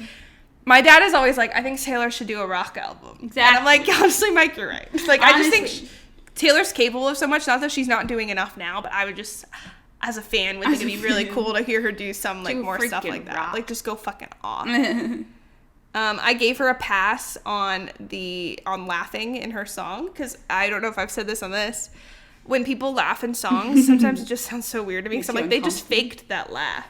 My dad is always like, I think Taylor should do a rock album. Exactly. And I'm like, honestly, Mike, you're right. Like, honestly, I just think Taylor's capable of so much. Not that she's not doing enough now, but I would just, as a fan, would think it'd be really cool to hear her do some, like, more stuff like that. Rock. Like, just go fucking off. I gave her a pass on laughing in her song, because I don't know if I've said this on this. When people laugh in songs, sometimes it just sounds so weird to me. So I'm like, they just faked that laugh.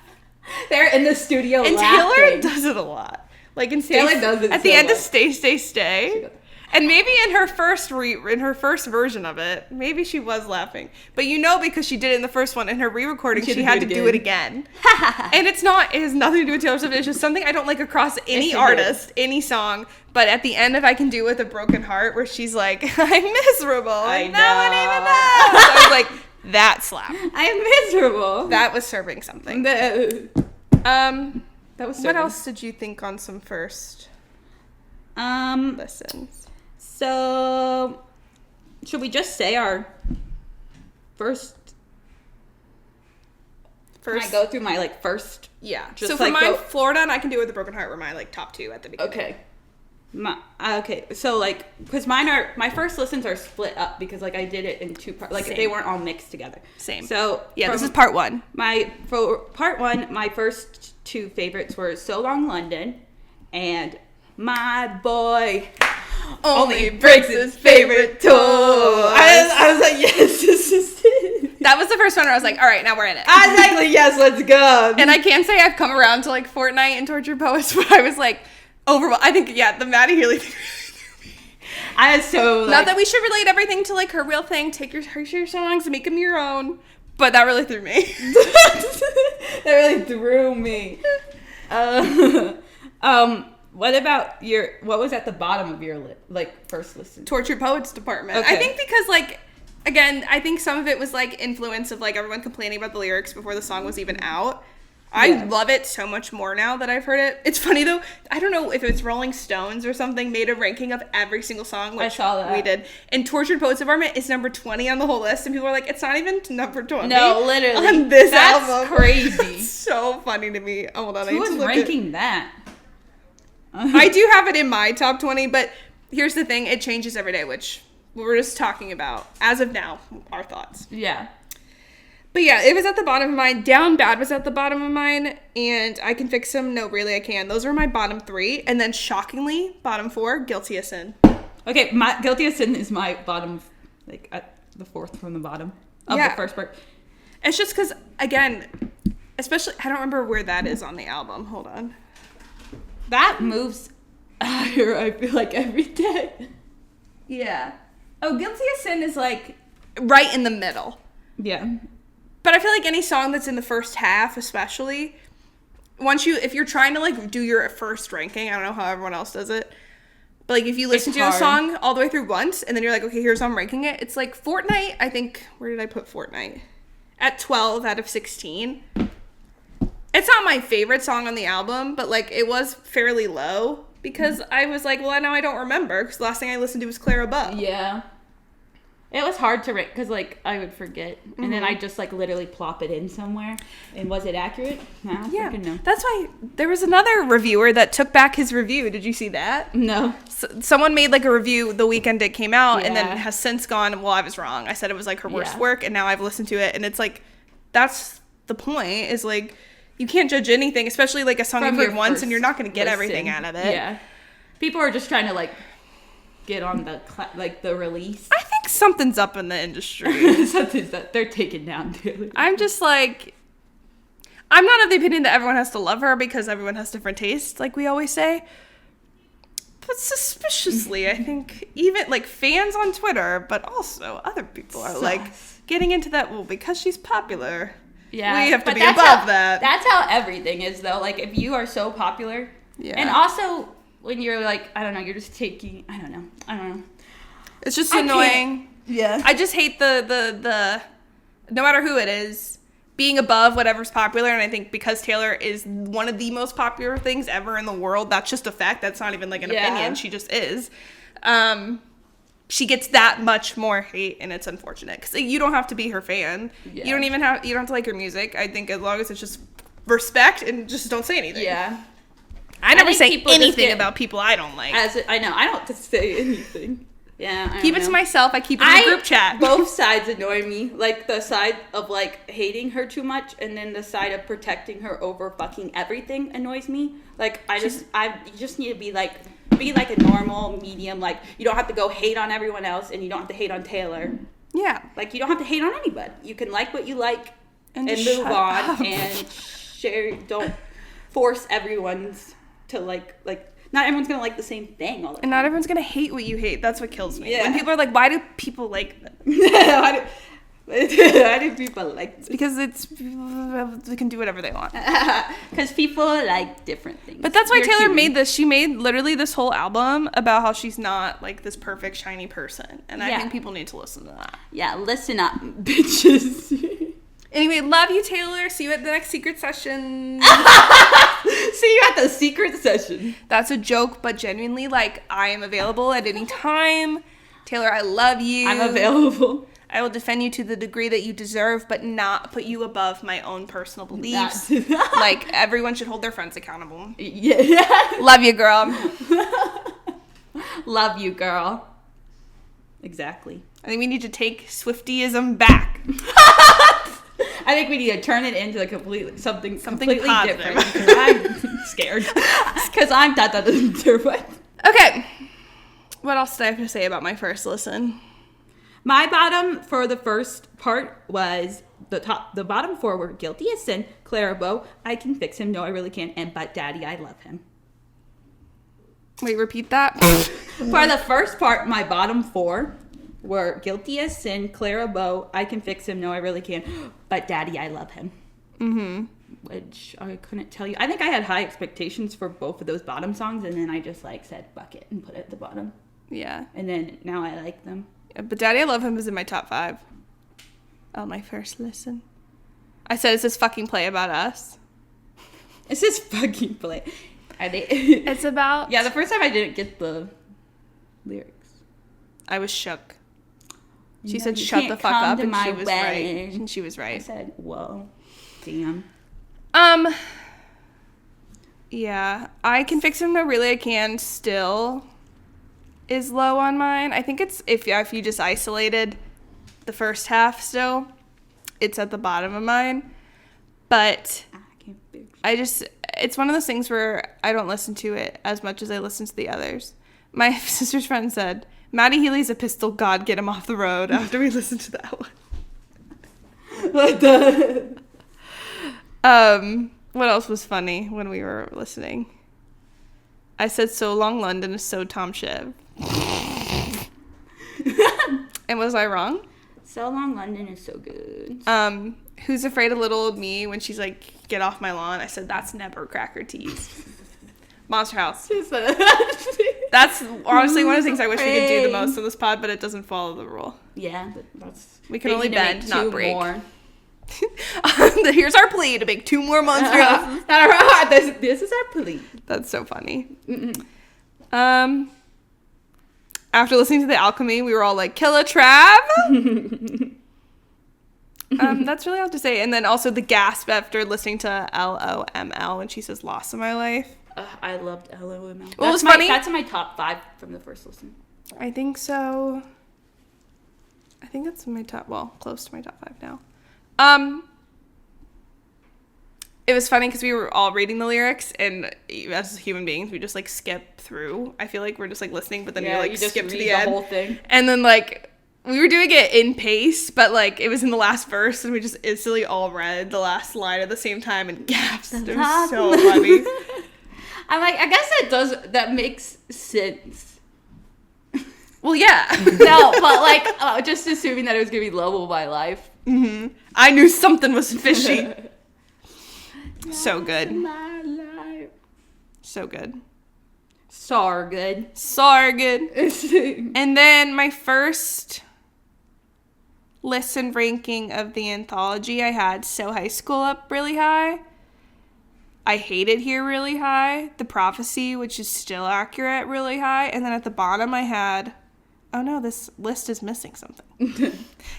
They're in the studio and laughing. Taylor does it a lot. Like in Taylor does it at the end of Stay, Stay, Stay. And maybe in her first version of it, maybe she was laughing. But because she did it in the first one, in her re-recording, she had to do it again. And it has nothing to do with Taylor Swift. It's just something I don't like across any artist, any song. But at the end of I Can Do It With a Broken Heart, where she's like, I'm miserable. I know. No one even knows. So I was like, that slap. I'm miserable. That was serving something. That was what else did you think on some first listens? So, should we just say our first? Can I go through my, like, first? Yeah. So for mine, Florida and I Can Do It With a Broken Heart were my, like, top 2 at the beginning. Okay. Okay. So, like, because my first listens are split up because, like, I did it in 2 parts. Like, they weren't all mixed together. Same. So yeah, this is part 1. For part 1, my first 2 favorites were So Long London and My Boy Only Breaks His Favorite Toy. I was like, yes, this is it. That was the first one where I was like, all right, now we're in it. I was like, yes, let's go. And I can't say I've come around to, like, Fortnite and Tortured Poets, but I was like, overwhelmed. I think, the Maddie Healy thing really threw me. I was so, like, not that we should relate everything to, like, her real thing. Take your songs and make them your own. But that really threw me. That really threw me. What about what was at the bottom of your, like, first listen? Tortured Poets department. Okay. I think because, like, again, I think some of it was, like, influence of, like, everyone complaining about the lyrics before the song was even out. I love it so much more now that I've heard it. It's funny, though. I don't know if it's Rolling Stones or something made a ranking of every single song, which I saw that. We did. And Tortured Poets Department is number 20 on the whole list, and people are like, it's not even number 20. No, literally. On this That's album. Crazy. It's so funny to me. Hold on, Who was ranking that? I do have it in my top 20, but here's the thing. It changes every day, which we're just talking about. As of now, our thoughts. Yeah. But yeah, it was at the bottom of mine. Down Bad was at the bottom of mine. And I Can Fix Him. No, Really, I Can. Those are my bottom 3. And then, shockingly, bottom 4, Guilty as Sin. Okay, my Guilty as Sin is my bottom, like, at the 4th from the bottom of the first part. It's just because, again, especially, I don't remember where that is on the album. Hold on. That moves higher, I feel like, every day. Yeah. Oh, Guilty as Sin is, like, right in the middle. Yeah. But I feel like any song that's in the first half, especially, if you're trying to, like, do your first ranking, I don't know how everyone else does it, but, like, if you listen to a song all the way through once, and then you're like, okay, here's how I'm ranking it, it's like Fortnite, I think, where did I put Fortnite? at 12 out of 16. It's not my favorite song on the album, but, like, it was fairly low because I was like, well, now I don't remember because the last thing I listened to was Clara Bow. Yeah. It was hard to rank because, like, I would forget. And then I just, like, literally plop it in somewhere. And was it accurate? No, I don't freaking know. That's why there was another reviewer that took back his review. Did you see that? No. Someone made, like, a review the weekend it came out and then Yeah. has since gone, well, I was wrong. I said it was, like, her worst Yeah. work, and now I've listened to it. And it's, like, that's the point is, like, you can't judge anything, especially, like, a song From you've heard your once first and you're not going to get listen. everything out of it. Yeah. People are just trying to, like, get on the, the release. I think something's up in the industry. Something's that they're taken down, too. I'm just like, I'm not of the opinion that everyone has to love her because everyone has different tastes, like we always say. But suspiciously, I think even like fans on Twitter, but also other people are like getting into that. Well, because she's popular, Yeah, we have to but be that's above how, that. That's how everything is, though. Like, if you are so popular, Yeah. and also when you're like, I don't know, you're just taking, I don't know. It's just I annoying. Yeah. I just hate the no matter who it is, being above whatever's popular. And I think because Taylor is one of the most popular things ever in the world, that's just a fact. That's not even like an opinion. She just is. She gets that much more hate, and it's unfortunate because you don't have to be her fan. Yeah. You don't have to like her music. I think as long as it's just respect and just don't say anything. Yeah. I never think say people just anything get- about people I don't like. I know, I don't just say anything. Yeah, I Keep don't it to know. myself. I keep it in the group chat. Both sides annoy me. Like, the side of, like, hating her too much, and then the side of protecting her over fucking everything annoys me. Like, you just need to be like a normal, medium. Like, you don't have to go hate on everyone else, and you don't have to hate on Taylor. Yeah. Like, you don't have to hate on anybody. You can like what you like and just move shut on up. and share. Don't force everyone's to like. Not everyone's gonna like the same thing all the time. And not everyone's gonna hate what you hate. That's what kills me. Yeah. When people are like, why do people like them? Why do people like this? Because they can do whatever they want. Because people like different things. But that's why You're Taylor human. made this. She made literally this whole album about how she's not like this perfect shiny person. And I Yeah. think people need to listen to that. Yeah, listen up, bitches. Anyway, love you, Taylor. See you at the next secret session. See you at the secret session. That's a joke, but genuinely, like, I am available at any time. Taylor, I love you. I'm available. I will defend you to the degree that you deserve, but not put you above my own personal beliefs. Like, everyone should hold their friends accountable. Yeah. Love you, girl. Love you, girl. Exactly. I think we need to take Swiftyism back. I think we need to turn it into something completely positive. different. Because I'm scared. Because I'm terrified. Okay. What else did I have to say about my first listen? My bottom for the first part was the bottom four were Guilty as Sin, Clara Bow, I Can Fix Him, No I Really Can't, and But Daddy I Love Him. Wait, repeat that? For the first part, my bottom four were Guilty as Sin, Clara Bow, I Can Fix Him, No I Really Can't, But Daddy I Love Him. Mm-hmm. Which I couldn't tell you. I think I had high expectations for both of those bottom songs, and then I just said fuck it and put it at the bottom. Yeah. And then now I like them. But Daddy I Love Him is in my top 5. On my first listen. I said, is this fucking play about us? It's this fucking play. Are they? It's about... Yeah, the first time I didn't get the lyrics. I was shook. She No, said, you shut the can't fuck come up, to and my she was wedding. right. And she was I right. said, whoa, damn. Yeah. I Can Fix Him, No Really I Can still is low on mine. I think it's, if you just isolated the first half still, it's at the bottom of mine. But I can't fix. it's one of those things where I don't listen to it as much as I listen to the others. My sister's friend said, Maddie Healy's a pistol god, get him off the road, after we listened to that one. What the? What else was funny when we were listening? I said, So Long London is so Tom Shiv. And was I wrong? So Long London is so good. Who's Afraid of Little Old Me when she's like, get off my lawn? I said, that's never Cracker Tease. Monster House. That's honestly one of the things I wish we could do the most on this pod, but it doesn't follow the rule. Yeah, that's. We can they only need to bend, make not 2 break. more. Here's our plea to make 2 more monster houses. This is our plea. That's so funny. After listening to The Alchemy, we were all like, kill a Trav. That's really all to say. And then also the gasp after listening to LOML when she says loss of my life. I loved LOML. Well, it was funny. That's in my top 5 from the first listen. I think so. I think that's in my top, close to my top 5 now. It was funny because we were all reading the lyrics, and as human beings, we just like skip through. I feel like we're just like listening, but then you like skip to the end. Whole thing. And then like we were doing it in pace, but like it was in the last verse, and we just instantly all read the last line at the same time and gasped. It was so funny. I'm like, I guess that makes sense. Well, yeah. No, but like just assuming that it was gonna be Level of My Life. Mm-hmm. I knew something was fishy. So good. My life. So good. So good. So good. And then my first listen ranking of the anthology, I had So High School up really high. I Hate It Here really high. The Prophecy, which is still accurate, really high. And then at the bottom I had, oh no, this list is missing something.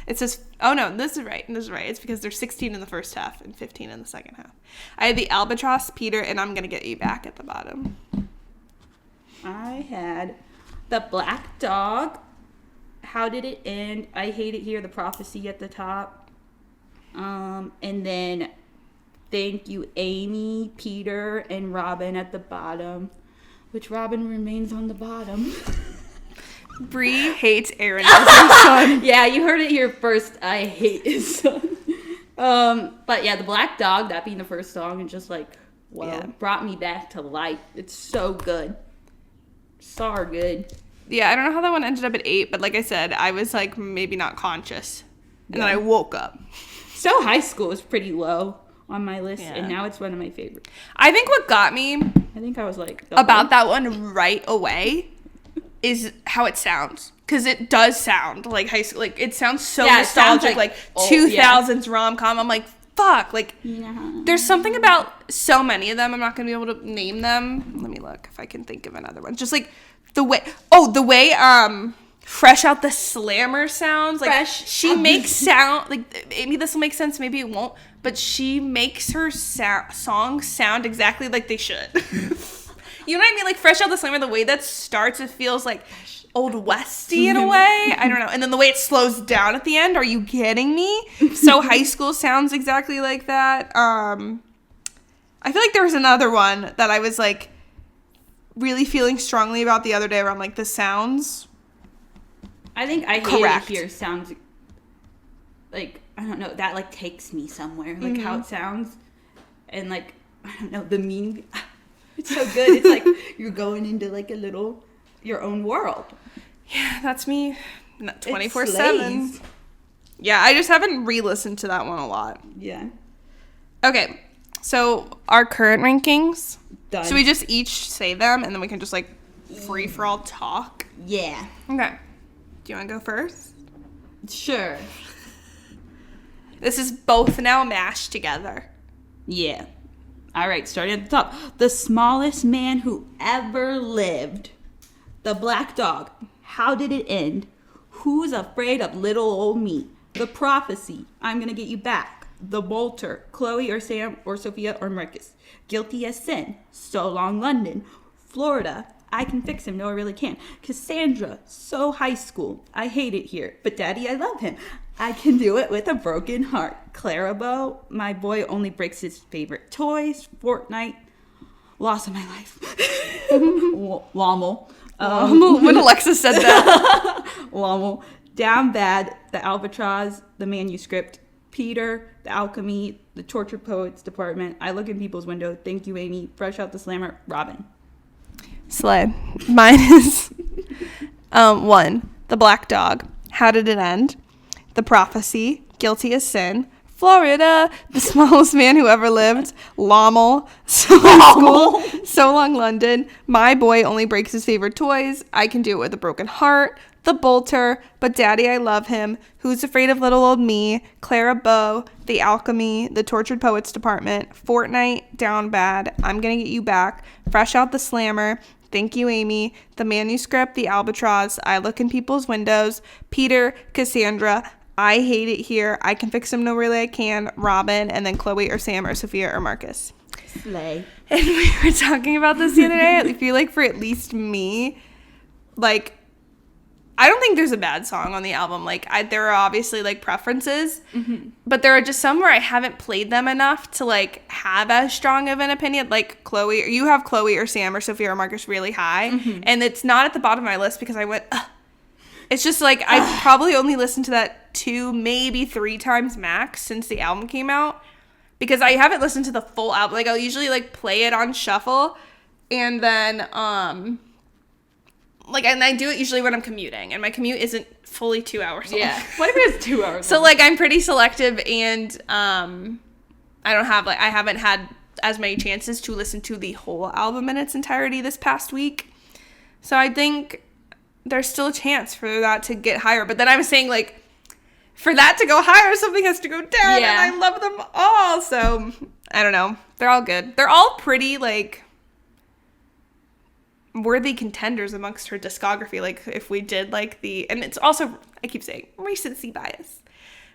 It says, oh no, this is right. This is right. It's because there's 16 in the first half and 15 in the second half. I had the Albatross, Peter, and I'm Gonna Get You Back at the bottom. I had the Black Dog, How Did It End, I Hate It Here, The Prophecy at the top. And then Thank You, Amy, Peter, and Robin at the bottom, which Robin remains on the bottom. Bree hates Aaron as her son. Yeah, you heard it here first. I hate his son. But yeah, the Black Dog, that being the first song, and just like, brought me back to life. It's so good. So good. Yeah, I don't know how that one ended up at 8, but like I said, I was like maybe not conscious. And then I woke up. So High School was pretty low on my list, and now it's one of my favorites. I think what got me I think I was like about that one right away is how it sounds, because it does sound like high school. Like it sounds so nostalgic, like 2000s rom-com. I'm like, fuck, like there's something about so many of them. I'm not gonna be able to name them. Let me look if I can think of another one. Just like the way Fresh Out the Slammer sounds like she makes sound like, maybe this will make sense, maybe it won't, but she makes her songs sound exactly like they should. You know what I mean? Like Fresh Out the Slammer, the way that starts, it feels like Old Westy in a way. I don't know. And then the way it slows down at the end, are you kidding me? So High School sounds exactly like that. I feel like there was another one that I was like really feeling strongly about the other day where I'm like, this sounds I think I Hate It Here sounds like, I don't know, that like takes me somewhere, like how it sounds, and like, I don't know, the meaning. It's so good. It's like you're going into like your own world. Yeah, that's me 24/7. Yeah, I just haven't re-listened to that one a lot. Yeah. Okay. So our current rankings. Done. So we just each say them and then we can just like free for all talk. Yeah. Okay. Do you want to go first? Sure. This is both now mashed together. Yeah. All right, starting at the top. The Smallest Man Who Ever Lived. The Black Dog. How Did It End? Who's Afraid of Little Old Me? The Prophecy. I'm Gonna Get You Back. The Bolter. Chloe or Sam or Sophia or Marcus. Guilty as Sin. So Long London. Florida. I Can Fix Him. No, I Really Can. Cassandra. So High School. I Hate It Here. But Daddy, I Love Him. I Can Do It With a Broken Heart. Clarabelle. My Boy Only Breaks His Favorite Toys. Fortnite. Loss of My Life. Lommel. When Alexa said that. Lommel. Down Bad. The Albatross. The Manuscript. Peter. The Alchemy. The Tortured Poets Department. I Look in People's Window. Thank You, Amy. Fresh Out the Slammer. Robin. Slay. Mine is 1. The Black Dog. How Did It End? The Prophecy. Guilty as Sin. Florida, the smallest man who ever lived, Lommel, So Long School, So Long London, My Boy Only Breaks His Favorite Toys, I Can Do It With a Broken Heart, The Bolter, But Daddy I Love Him, Who's Afraid of Little Old Me, Clara Bow, The Alchemy, The Tortured Poets Department, Fortnite, Down Bad, I'm Gonna Get You Back, Fresh Out the Slammer, Thank You Amy, The Manuscript, The Albatross, I Look in People's Windows, Peter, Cassandra, I Hate It Here, I Can Fix Him No Really I Can, Robin, and then Chloe or Sam or Sophia or Marcus. Slay. And we were talking about this the other day. I feel like for at least me, like, I don't think there's a bad song on the album. Like, there are obviously, like, preferences. Mm-hmm. But there are just some where I haven't played them enough to, like, have as strong of an opinion. Like, Chloe, you have Chloe or Sam or Sophia or Marcus really high. Mm-hmm. And it's not at the bottom of my list because I went, ugh. It's just, like, I've probably only listened to that 2, maybe 3 times max since the album came out. Because I haven't listened to the full album. Like, I'll usually, like, play it on shuffle. And then, like, and I do it usually when I'm commuting, and my commute isn't fully 2 hours long. Yeah. What if it was 2 hours So, like, I'm pretty selective, and I haven't had as many chances to listen to the whole album in its entirety this past week. So I think there's still a chance for that to get higher. But then I was saying, like, for that to go higher, something has to go down, yeah. And I love them all. So, I don't know. They're all good. They're all pretty, like, worthy contenders amongst her discography. Like, if we did, like, and it's also, I keep saying, recency bias,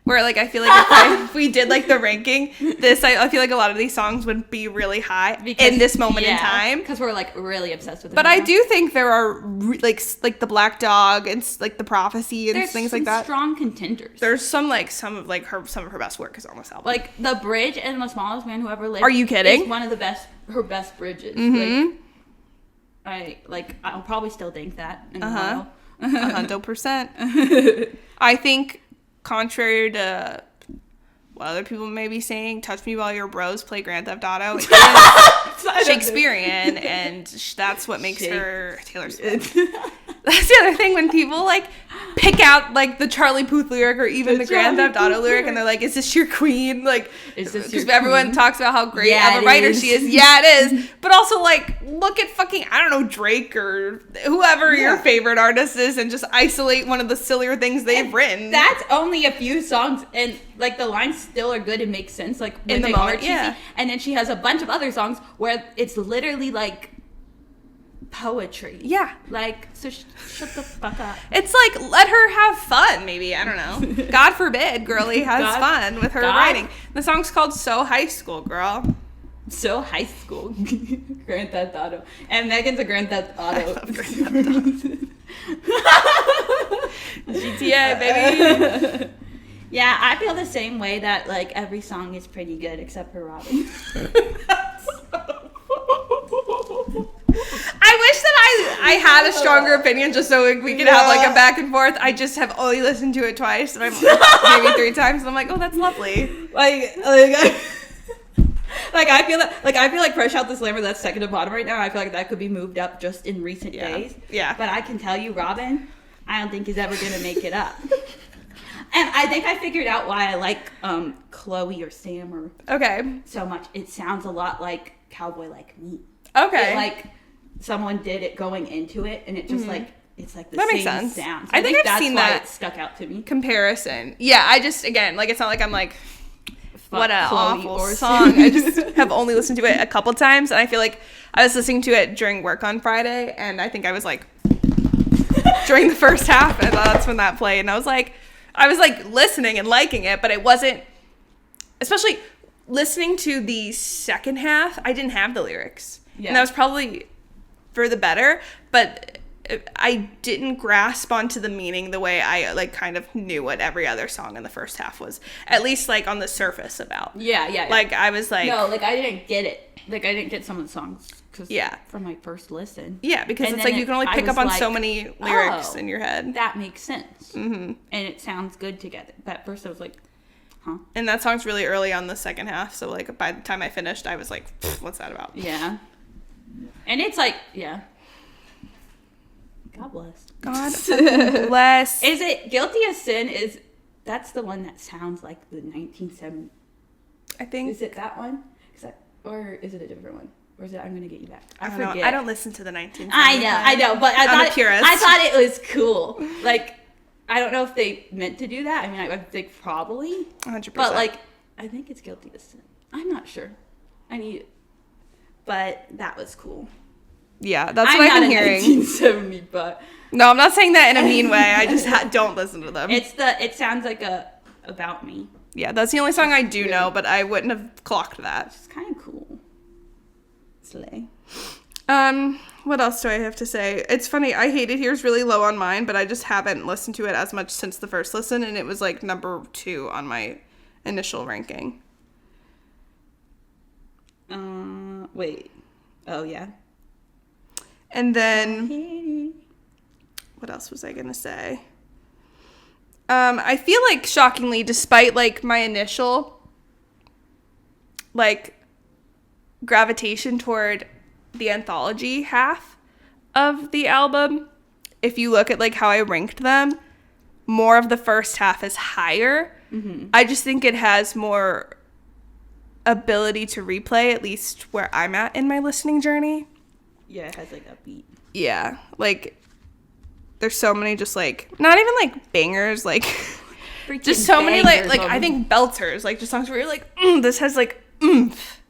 where, like, I feel like if we did, like, the ranking, I feel like a lot of these songs would be really high in this moment in time. Because we're, like, really obsessed with them. But I do think there are, like the Black Dog and, like, the Prophecy and things like that. There's strong contenders. There's some of her best work is on this album. Like, The Bridge and The Smallest Man Who Ever Lived. Are you kidding? Is one of her best bridges. Mm-hmm. I'll probably still think that in a while. 100%. I think, contrary to what other people may be saying, Touch Me While Your Bros Play Grand Theft Auto is Shakespearean, and that's what makes her Taylor Swift. That's the other thing, when people, like, pick out, like, the Charlie Puth lyric or even the Grand Theft Auto lyric, and they're like, is this your queen? Like, because everyone talks about how great of a writer she is. Yeah, it is. But also, like, look at fucking, I don't know, Drake or whoever your favorite artist is, and just isolate one of the sillier things they've written. That's only a few songs, and, like, the lines still are good and make sense, like, in the moment, yeah. And then she has a bunch of other songs where it's literally, like, poetry. Yeah. Like, so shut the fuck up. It's like, let her have fun, maybe. I don't know. God forbid girlie has fun with her writing. The song's called So High School, girl. So High School. Grand Theft Auto. And Megan's a Grand Theft Auto. I love Grand Theft Auto. GTA, baby. Yeah, I feel the same way that, like, every song is pretty good except for Robin. I wish that I had a stronger opinion just so we could have, like, a back and forth. I just have only listened to it twice, maybe 3 times, and I'm like, oh, that's lovely. Like I feel like Fresh Out the Slammer, that's second to bottom right now. I feel like that could be moved up just in recent days. Yeah. But I can tell you, Robin, I don't think he's ever gonna make it up. And I think I figured out why I like Chloe or Sam so much. It sounds a lot like Cowboy Like Me. Okay. Like someone did it going into it, and it just like it's like the that same makes sense. sound. So I think I've that's seen why that it stuck out to me. Comparison. Yeah, I just again like it's not like I'm like what an Chloe awful song. I just have only listened to it a couple times, and I feel like I was listening to it during work on Friday, and I think I was like during the first half, and that's when that played, and I was like listening and liking it, but it wasn't, especially listening to the second half, I didn't have the lyrics. Yeah. And that was probably for the better, but I didn't grasp onto the meaning the way I like kind of knew what every other song in the first half was, at least like on the surface about. Yeah. Like I was like, no, like I didn't get it. Like I didn't get some of the songs from my first listen. Yeah, because it's like you can only pick up on so many lyrics in your head. That makes sense. Mm-hmm. And it sounds good together. But at first I was like, huh? And that song's really early on the second half, so like by the time I finished, I was like, what's that about? Yeah. And it's like, yeah. God bless. God bless. Is it Guilty as Sin is That's the one that sounds like the 1970s. I think. Is it that one? Or is it a different one? Or is it I'm Gonna Get You Back? I forget. I don't listen to the 1970s. I know, but I'm a purist. I thought it was cool. Like, I don't know if they meant to do that. I mean, I think probably. 100%. But, like, I think it's Guilty as Sin. I'm not sure. But that was cool. Yeah, that's what I've been hearing. 1970, but no, I'm not saying that in a mean way. I just don't listen to them. It sounds like About Me. Yeah, that's the only song I do know, but I wouldn't have clocked that. It's kind of cool. Slay. What else do I have to say? It's funny, I Hate It Here is really low on mine, but I just haven't listened to it as much since the first listen, and it was like number 2 on my initial ranking. Wait. Oh, yeah. And then, what else was I gonna say? I feel like, shockingly, despite, like, my initial, like, gravitation toward the anthology half of the album, if you look at, like, how I ranked them, more of the first half is higher. Mm-hmm. I just think it has more ability to replay, at least where I'm at in my listening journey. Yeah, it has, like, a beat. Yeah, like, there's so many just, like, not even, like, bangers, like, just so many, like, I think belters, like, just songs where you're like, this has, like, oomph.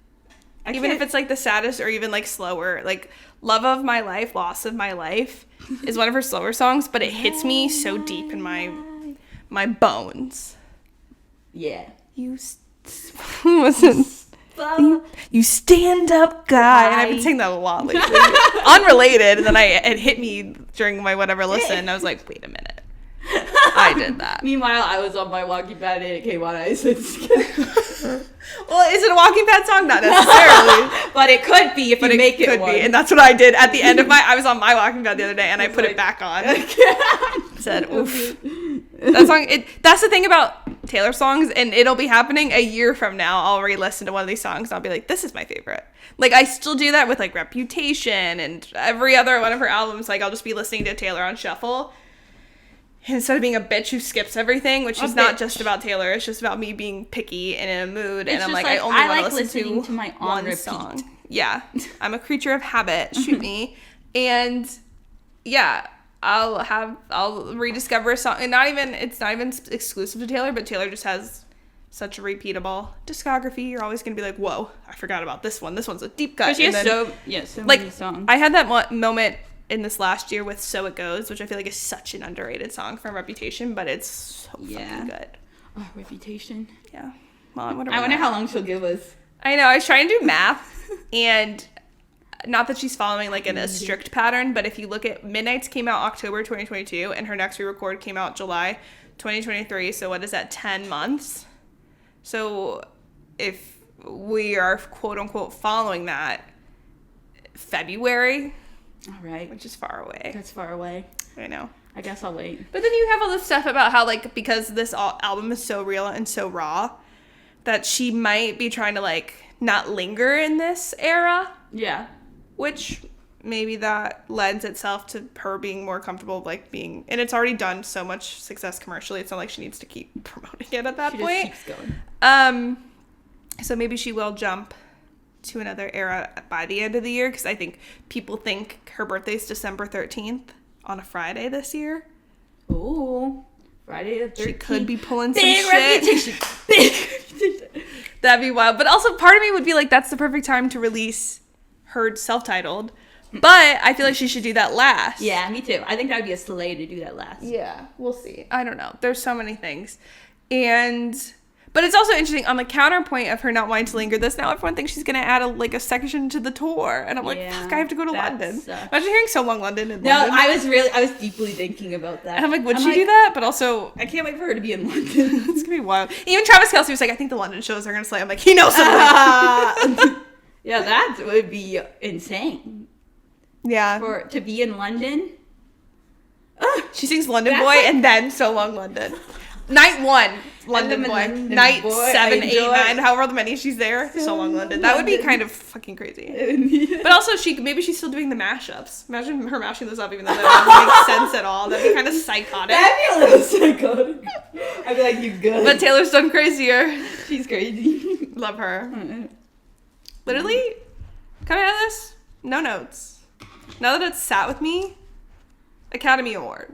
Even if it's, like, the saddest or even, like, slower. Like, Love of My Life, Loss of My Life is one of her slower songs, but it hits me so deep in my bones. Yeah. You stand up, guy. And I've been saying that a lot lately. Unrelated. And then it hit me during my whatever listen. I was like, wait a minute. I did that. Meanwhile, I was on my walking pad and it came on. I said, well, is it a walking pad song? Not necessarily. But it could be if you make it one. And that's what I did at the end of I was on my walking pad the other day and I put it back on. Said, oof. That song, that's the thing about Taylor songs, and it'll be happening a year from now. I'll re-listen to one of these songs and I'll be like, this is my favorite. Like, I still do that with, like, Reputation and every other one of her albums. Like, I'll just be listening to Taylor on shuffle. And instead of being a bitch who skips everything, which is not just about Taylor, it's just about me being picky and in a mood. And I'm like, I only want to listen to my one song. Yeah. I'm a creature of habit. Shoot me. And yeah, I'll rediscover a song. And it's not even exclusive to Taylor, but Taylor just has such a repeatable discography. You're always going to be like, whoa, I forgot about this one. This one's a deep cut. But she has so many songs. I had that moment in this last year with So It Goes, which I feel like is such an underrated song from Reputation, but it's so fucking good. Oh, Reputation. Yeah. Well, I wonder how long she'll give us. I know. I was trying to do math, and not that she's following, like, in a strict pattern, but if you look at Midnights came out October 2022, and her next re-record came out July 2023, so what is that, 10 months? So if we are, quote-unquote, following that, February... All right. Which is far away. That's far away. I know. I guess I'll wait. But then you have all this stuff about how, like, because this album is so real and so raw, that she might be trying to, like, not linger in this era. Yeah. Which maybe that lends itself to her being more comfortable, like, being... And it's already done so much success commercially. It's not like she needs to keep promoting it at that point. She just keeps going. So maybe she will jump to another era by the end of the year, because I think people think her birthday's December 13th on a Friday this year. Ooh, Friday the 13th. She could be pulling some Big shit. Reputation. Big Reputation. That'd be wild. But also part of me would be like, that's the perfect time to release her self-titled. But I feel like she should do that last. Yeah, me too. I think that would be a slay to do that last. Yeah, we'll see. I don't know. There's so many things. But it's also interesting, on the counterpoint of her not wanting to linger this, now everyone thinks she's going to add a section to the tour. And I'm like, fuck, I have to go to London. Imagine hearing So Long London in London. I was deeply thinking about that. And I'm like, would she do that? But also, I can't wait for her to be in London. It's going to be wild. Even Travis Kelce was like, I think the London shows are going to slay. I'm like, he knows something. Yeah, that would be insane. Yeah. To be in London. She sings London Boy and then So Long London. Night 1, London Boy. London Night Boy, 7, 8, enjoy. 9, however many she's there. So long, London. That would be kind of fucking crazy. But also, maybe she's still doing the mashups. Imagine her mashing those up, even though that wouldn't make sense at all. That'd be kind of psychotic. That'd be a little psychotic. I'd be like, you good. But Taylor's done crazier. She's crazy. Love her. Literally, coming out of this, no notes. Now that it's sat with me, Academy Award.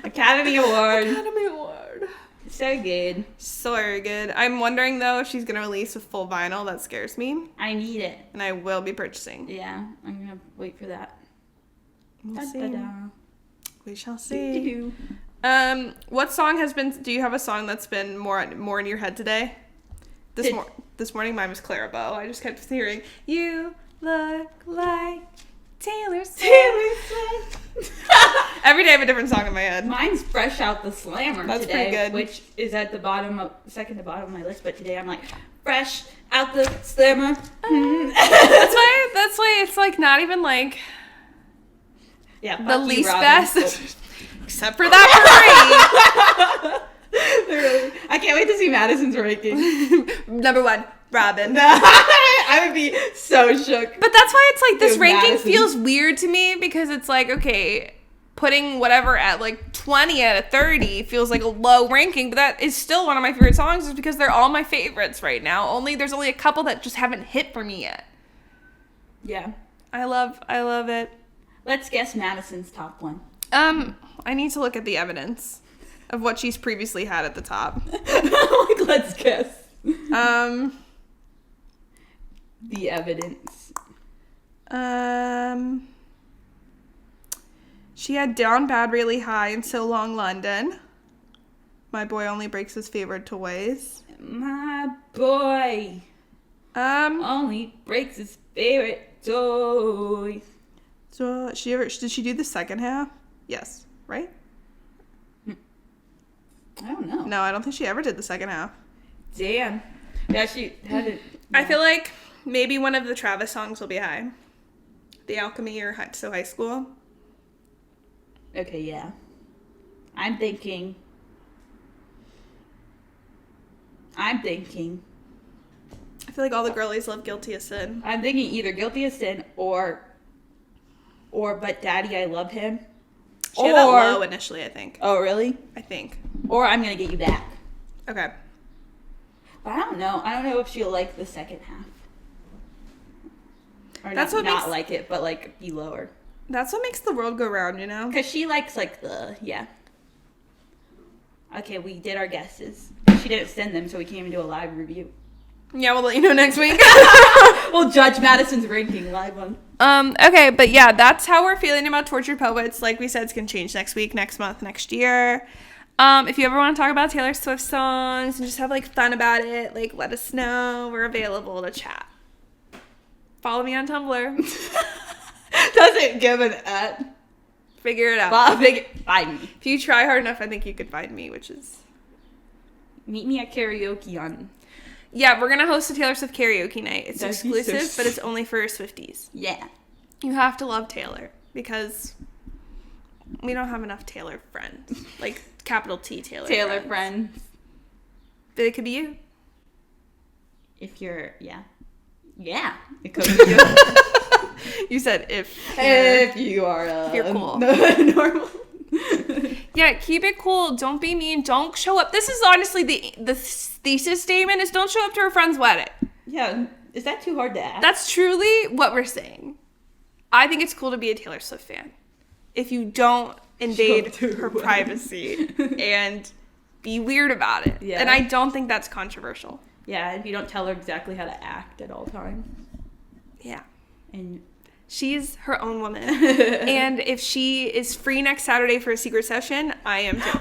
Academy Award. Academy Award. So good. So very good. I'm wondering, though, if she's going to release a full vinyl. That scares me. I need it. And I will be purchasing. Yeah, I'm going to wait for that. We'll see. Da-da-da. We shall see. What song do you have a song that's been more in your head today? This morning, mine was Clara Bow. I just kept hearing, you look like Taylor Swift. Every day I have a different song in my head. Mine's Fresh Out the Slammer. That's today, pretty good. Which is at the second to bottom of my list, but today I'm like, Fresh Out the Slammer. That's why it's like not even like the least best. Except for that I can't wait to see Madison's ranking. Number 1, Robin. I would be so shook. But that's why it's like this Dude, ranking Madison. feels weird to me because it's like, okay, putting whatever at like 20 out of 30 feels like a low ranking, but that is still one of my favorite songs just because they're all my favorites right now. There's only a couple that just haven't hit for me yet. Yeah. I love it. Let's guess Madison's top one. I need to look at the evidence of what she's previously had at the top. Like, let's guess. The evidence. She had Down Bad Really High and So Long London. My Boy Only Breaks His Favorite Toys. My boy only breaks his favorite toys. So did she do the second half? Yes, right? I don't know. No, I don't think she ever did the second half. Damn. Yeah, she had it. I feel like maybe one of the Travis songs will be high. The Alchemy or So High School. Okay, yeah. I'm thinking. I feel like all the girlies love Guilty as Sin. I'm thinking either Guilty as Sin or But Daddy, I Love Him. She had that low initially, I think. Oh, really? I think. Or I'm Gonna Get You Back. Okay. But I don't know. I don't know if she'll like the second half. Or That's what not makes... like it, but like be lower. That's what makes the world go round, you know? Because she likes like yeah. Okay, we did our guesses. She didn't send them, so we can't even do a live review. Yeah, we'll let you know next week. We'll judge Madison's ranking live on. Okay, but yeah, that's how we're feeling about Tortured Poets. Like we said, it's going to change next week, next month, next year. If you ever want to talk about Taylor Swift songs and just have like fun about it, like let us know. We're available to chat. Follow me on Tumblr. Doesn't give an at. Figure it out. Find me. If you try hard enough, I think you could find me, which is... Meet me at karaoke on... Yeah, we're going to host a Taylor Swift karaoke night. It's That'd be exclusive, so but it's only for Swifties. Yeah. You have to love Taylor because we don't have enough Taylor friends. Like, capital T Taylor friends. But it could be you. If you're... Yeah. Yeah. It could be you. You said if you are you're cool. Normal. Yeah, keep it cool. Don't be mean. Don't show up. This is honestly the thesis statement is don't show up to her friend's wedding. Yeah. Is that too hard to ask? That's truly what we're saying. I think it's cool to be a Taylor Swift fan. If you don't invade her privacy and be weird about it. Yeah. And I don't think that's controversial. Yeah, if you don't tell her exactly how to act at all times. Yeah. And she's her own woman. And if she is free next Saturday for a secret session, I am too.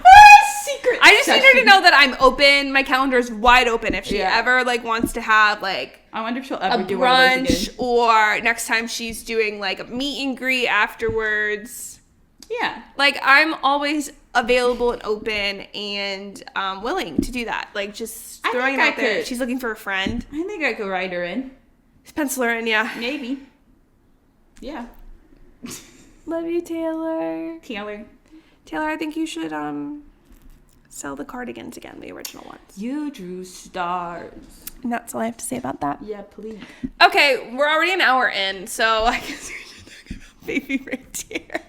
I just need her to know that I'm open. My calendar is wide open. If she ever like wants to have like I wonder if she'll ever do brunch or next time she's doing like a meet and greet afterwards. Yeah. Like I'm always available and open and willing to do that. Like just throwing it out there. She's looking for a friend. I think I could write her in. Pencil her in, yeah. Maybe. Yeah. Love you, Taylor. Taylor, I think you should sell the cardigans again, the original ones. You drew stars. And that's all I have to say about that. Yeah, please. Okay, we're already an hour in, so I guess we should talk about baby reindeer.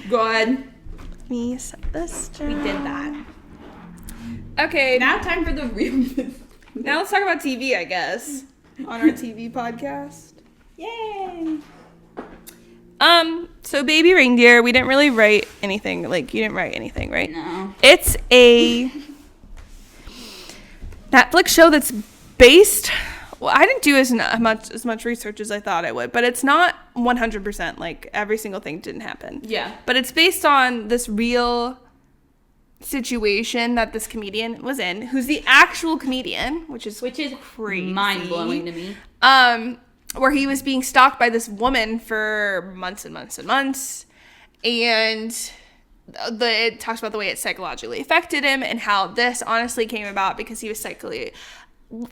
Go ahead. Let me set this down. We did that. Okay. Now time for the real business. Now let's talk about TV, I guess. On our TV podcast. Yay! So Baby Reindeer, we didn't really write anything. Like, you didn't write anything, right? No. It's a Netflix show that's based... Well, I didn't do as much research as I thought I would, but it's not 100%. Like, every single thing didn't happen. Yeah. But it's based on this real situation that this comedian was in, who's the actual comedian, which is crazy. Mind-blowing to me. Where he was being stalked by this woman for months and months and months, and it talks about the way it psychologically affected him and how this honestly came about because he was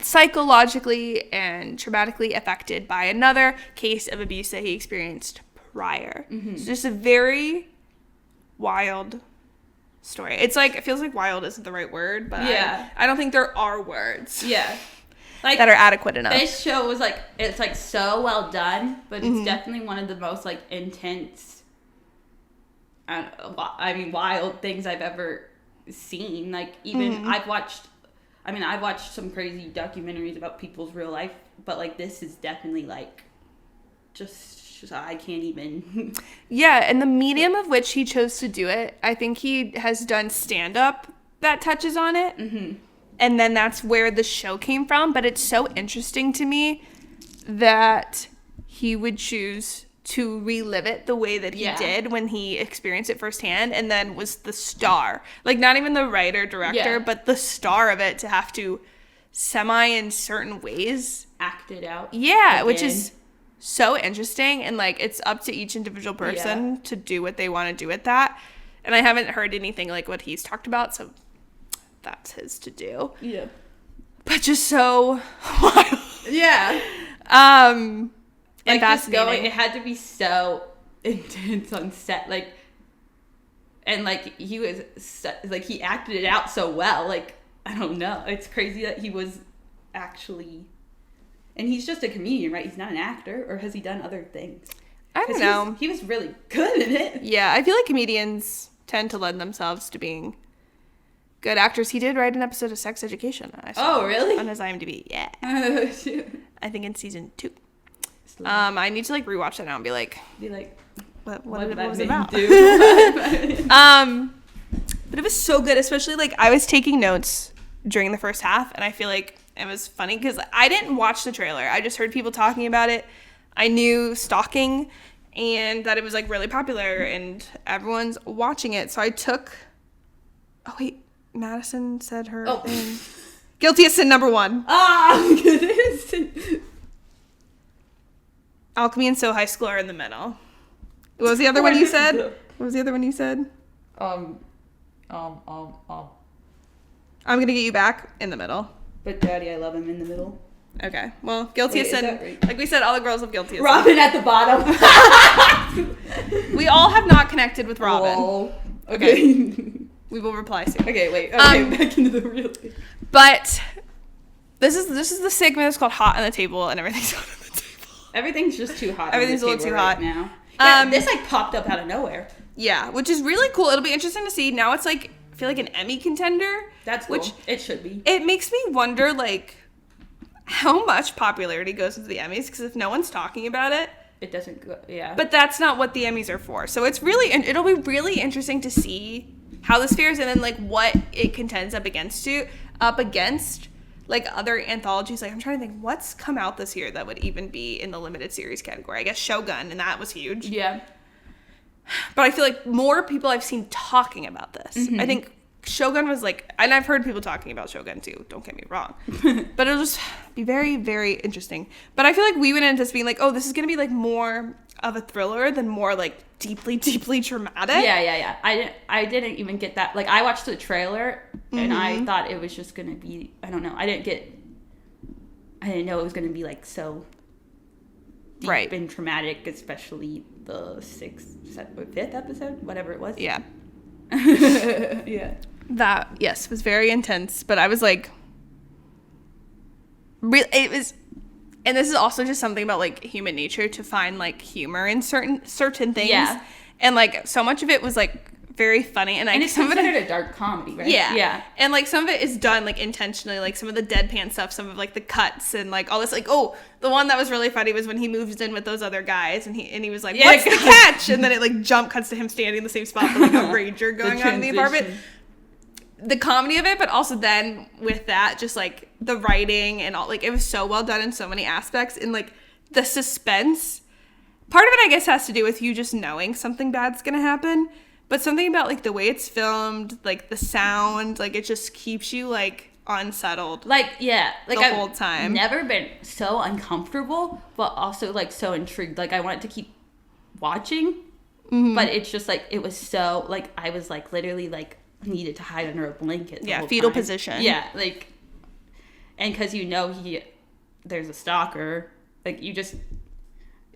psychologically and traumatically affected by another case of abuse that he experienced prior. Mm-hmm. So just a very wild story. It's like, it feels like wild isn't the right word, but yeah. I don't think there are words. Yeah. Like, that are adequate enough. This show was like, it's like so well done, but it's definitely one of the most like intense, wild things I've ever seen. Like, even I've watched some crazy documentaries about people's real life, but like this is definitely like just I can't even. Yeah, and the medium of which he chose to do it, I think he has done stand-up that touches on it. Mm-hmm. And then that's where the show came from. But it's so interesting to me that he would choose to relive it the way that he did when he experienced it firsthand and then was the star. Like, not even the writer, director, but the star of it to have to in certain ways. Act it out. Yeah, which is so interesting. And, like, it's up to each individual person to do what they want to do with that. And I haven't heard anything like what he's talked about, so... that's his to do. Yeah. But just so wild. Yeah. And like fascinating. It had to be so intense on set. Like, and like he was, like he acted it out so well. Like, I don't know. It's crazy that he was actually, and he's just a comedian, right? He's not an actor, or has he done other things? I don't know. He was really good at it. Yeah, I feel like comedians tend to lend themselves to being good actors. He did write an episode of Sex Education. I saw really? On his IMDb. Yeah. Oh, shoot. I think in season 2. I need to like rewatch that now and be like, what was it about? But it was so good, especially like I was taking notes during the first half, and I feel like it was funny because I didn't watch the trailer. I just heard people talking about it. I knew stalking and that it was like really popular and everyone's watching it. So I took. Oh wait. Madison said her thing. Guilty as sin number 1. Goodness. Alchemy and So High School are in the middle. What was the other one you said? What was the other one you said? I'm Gonna Get You Back in the middle. But Daddy, I Love Him in the middle. Okay. Well, Guilty as Sin. Right? Like we said, all the girls have Guilty as Sin. Robin at the bottom. We all have not connected with Robin. Whoa. Okay. We will reply soon. Okay, wait. Okay, back into the real thing. But this is the segment that's called Hot on the Table, and everything's hot on the table. Everything's just too hot. Everything's a little too hot now. Yeah, this like popped up out of nowhere. Yeah, which is really cool. It'll be interesting to see. Now it's like I feel like an Emmy contender. That's cool. Which it should be. It makes me wonder like how much popularity goes into the Emmys because if no one's talking about it, it doesn't go. Yeah. But that's not what the Emmys are for. So it'll be really interesting to see how this fares and then like what it contends up against like other anthologies. Like I'm trying to think what's come out this year that would even be in the limited series category. I guess Shogun, and that was huge. Yeah. But I feel like more people I've seen talking about this. Mm-hmm. I think Shogun was like, and I've heard people talking about Shogun too, don't get me wrong. But it'll just be very, very interesting. But I feel like we went into this being like, oh, this is going to be like more of a thriller than more like deeply, deeply traumatic. Yeah. I didn't even get that. Like I watched the trailer and I thought it was just going to be, I don't know. I didn't know it was going to be like so deep and traumatic, especially the 5th episode, whatever it was. Yeah. Yeah. That, yes, was very intense. But I was like, it was, and this is also just something about like human nature to find like humor in certain things. Yeah. And like so much of it was like very funny, and it's considered a dark comedy, right? Yeah. And like some of it is done like intentionally, like some of the deadpan stuff, some of like the cuts and like all this. Like, oh, the one that was really funny was when he moves in with those other guys, and he was like, "What's the catch?" And then it like jump cuts to him standing in the same spot with like a rager going on in the apartment. The comedy of it, but also then with that, just like the writing and all, like it was so well done in so many aspects, and like the suspense. Part of it, I guess, has to do with you just knowing something bad's gonna happen. But something about, like, the way it's filmed, like, the sound, like, it just keeps you, like, unsettled. Like, yeah. Like, the whole time. I've never been so uncomfortable, but also, like, so intrigued. Like, I wanted to keep watching, but it's just, like, it was so, like, I was, like, literally, like, needed to hide under a blanket the whole fetal time. position. Yeah, like, and because you know there's a stalker, like, you just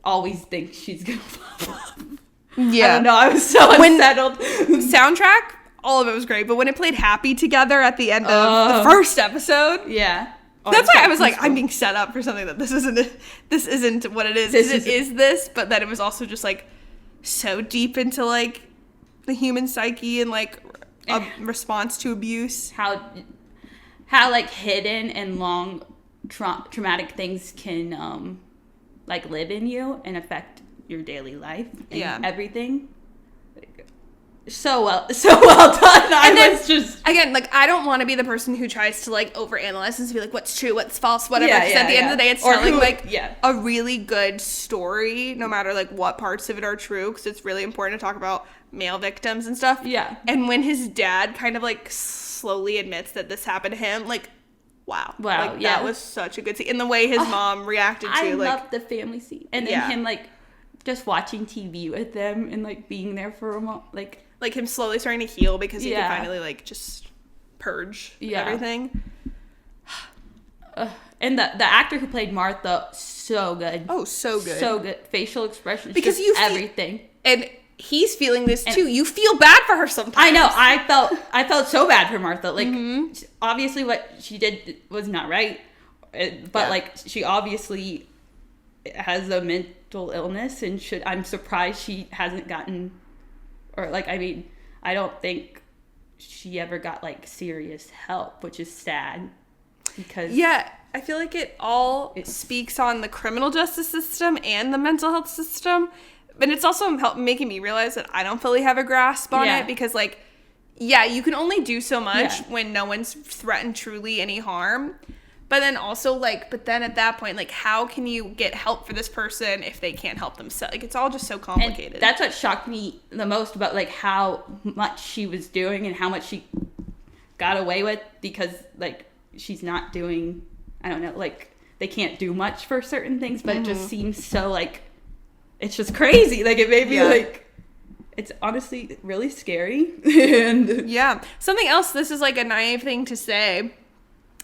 always think she's gonna pop up. Yeah. I don't know, I was so unsettled. Soundtrack, all of it was great, but when it played Happy Together at the end of the first episode, yeah, that's why I was like, I'm being set up for something that this isn't what it is. It is this, but then it was also just like so deep into like the human psyche and like a response to abuse. How like hidden and long traumatic things can like live in you and affect your daily life and everything. So well done. I was just again, like, I don't want to be the person who tries to like overanalyze and to be like, what's true, what's false, whatever. Because at the end of the day, it's telling a really good story, no matter like what parts of it are true. Because it's really important to talk about male victims and stuff. Yeah. And when his dad kind of like slowly admits that this happened to him, like, wow, like, that was such a good scene. And the way his mom reacted to I like, loved the family scene, and then him like just watching TV with them and like being there for a moment, like him slowly starting to heal because he could finally like just purge everything. And the actor who played Martha, so good. Oh, so good. So good. Facial expressions, because just you everything. And he's feeling this too. You feel bad for her sometimes. I know. I felt so bad for Martha. Like, obviously what she did was not right, but like she obviously has a mental illness and I'm surprised she hasn't gotten, or like, I mean, I don't think she ever got like serious help, which is sad because I feel like it speaks on the criminal justice system and the mental health system. But it's also making me realize that I don't fully have a grasp on it because, like, you can only do so much when no one's threatened truly any harm. But then also, like, at that point, like, how can you get help for this person if they can't help themselves? Like, it's all just so complicated. And that's what shocked me the most about, like, how much she was doing and how much she got away with because, like, she's not doing, I don't know, like, they can't do much for certain things, but it just seems so, like, it's just crazy. Like, it made me, like, it's honestly really scary. And something else, this is, like, a naive thing to say,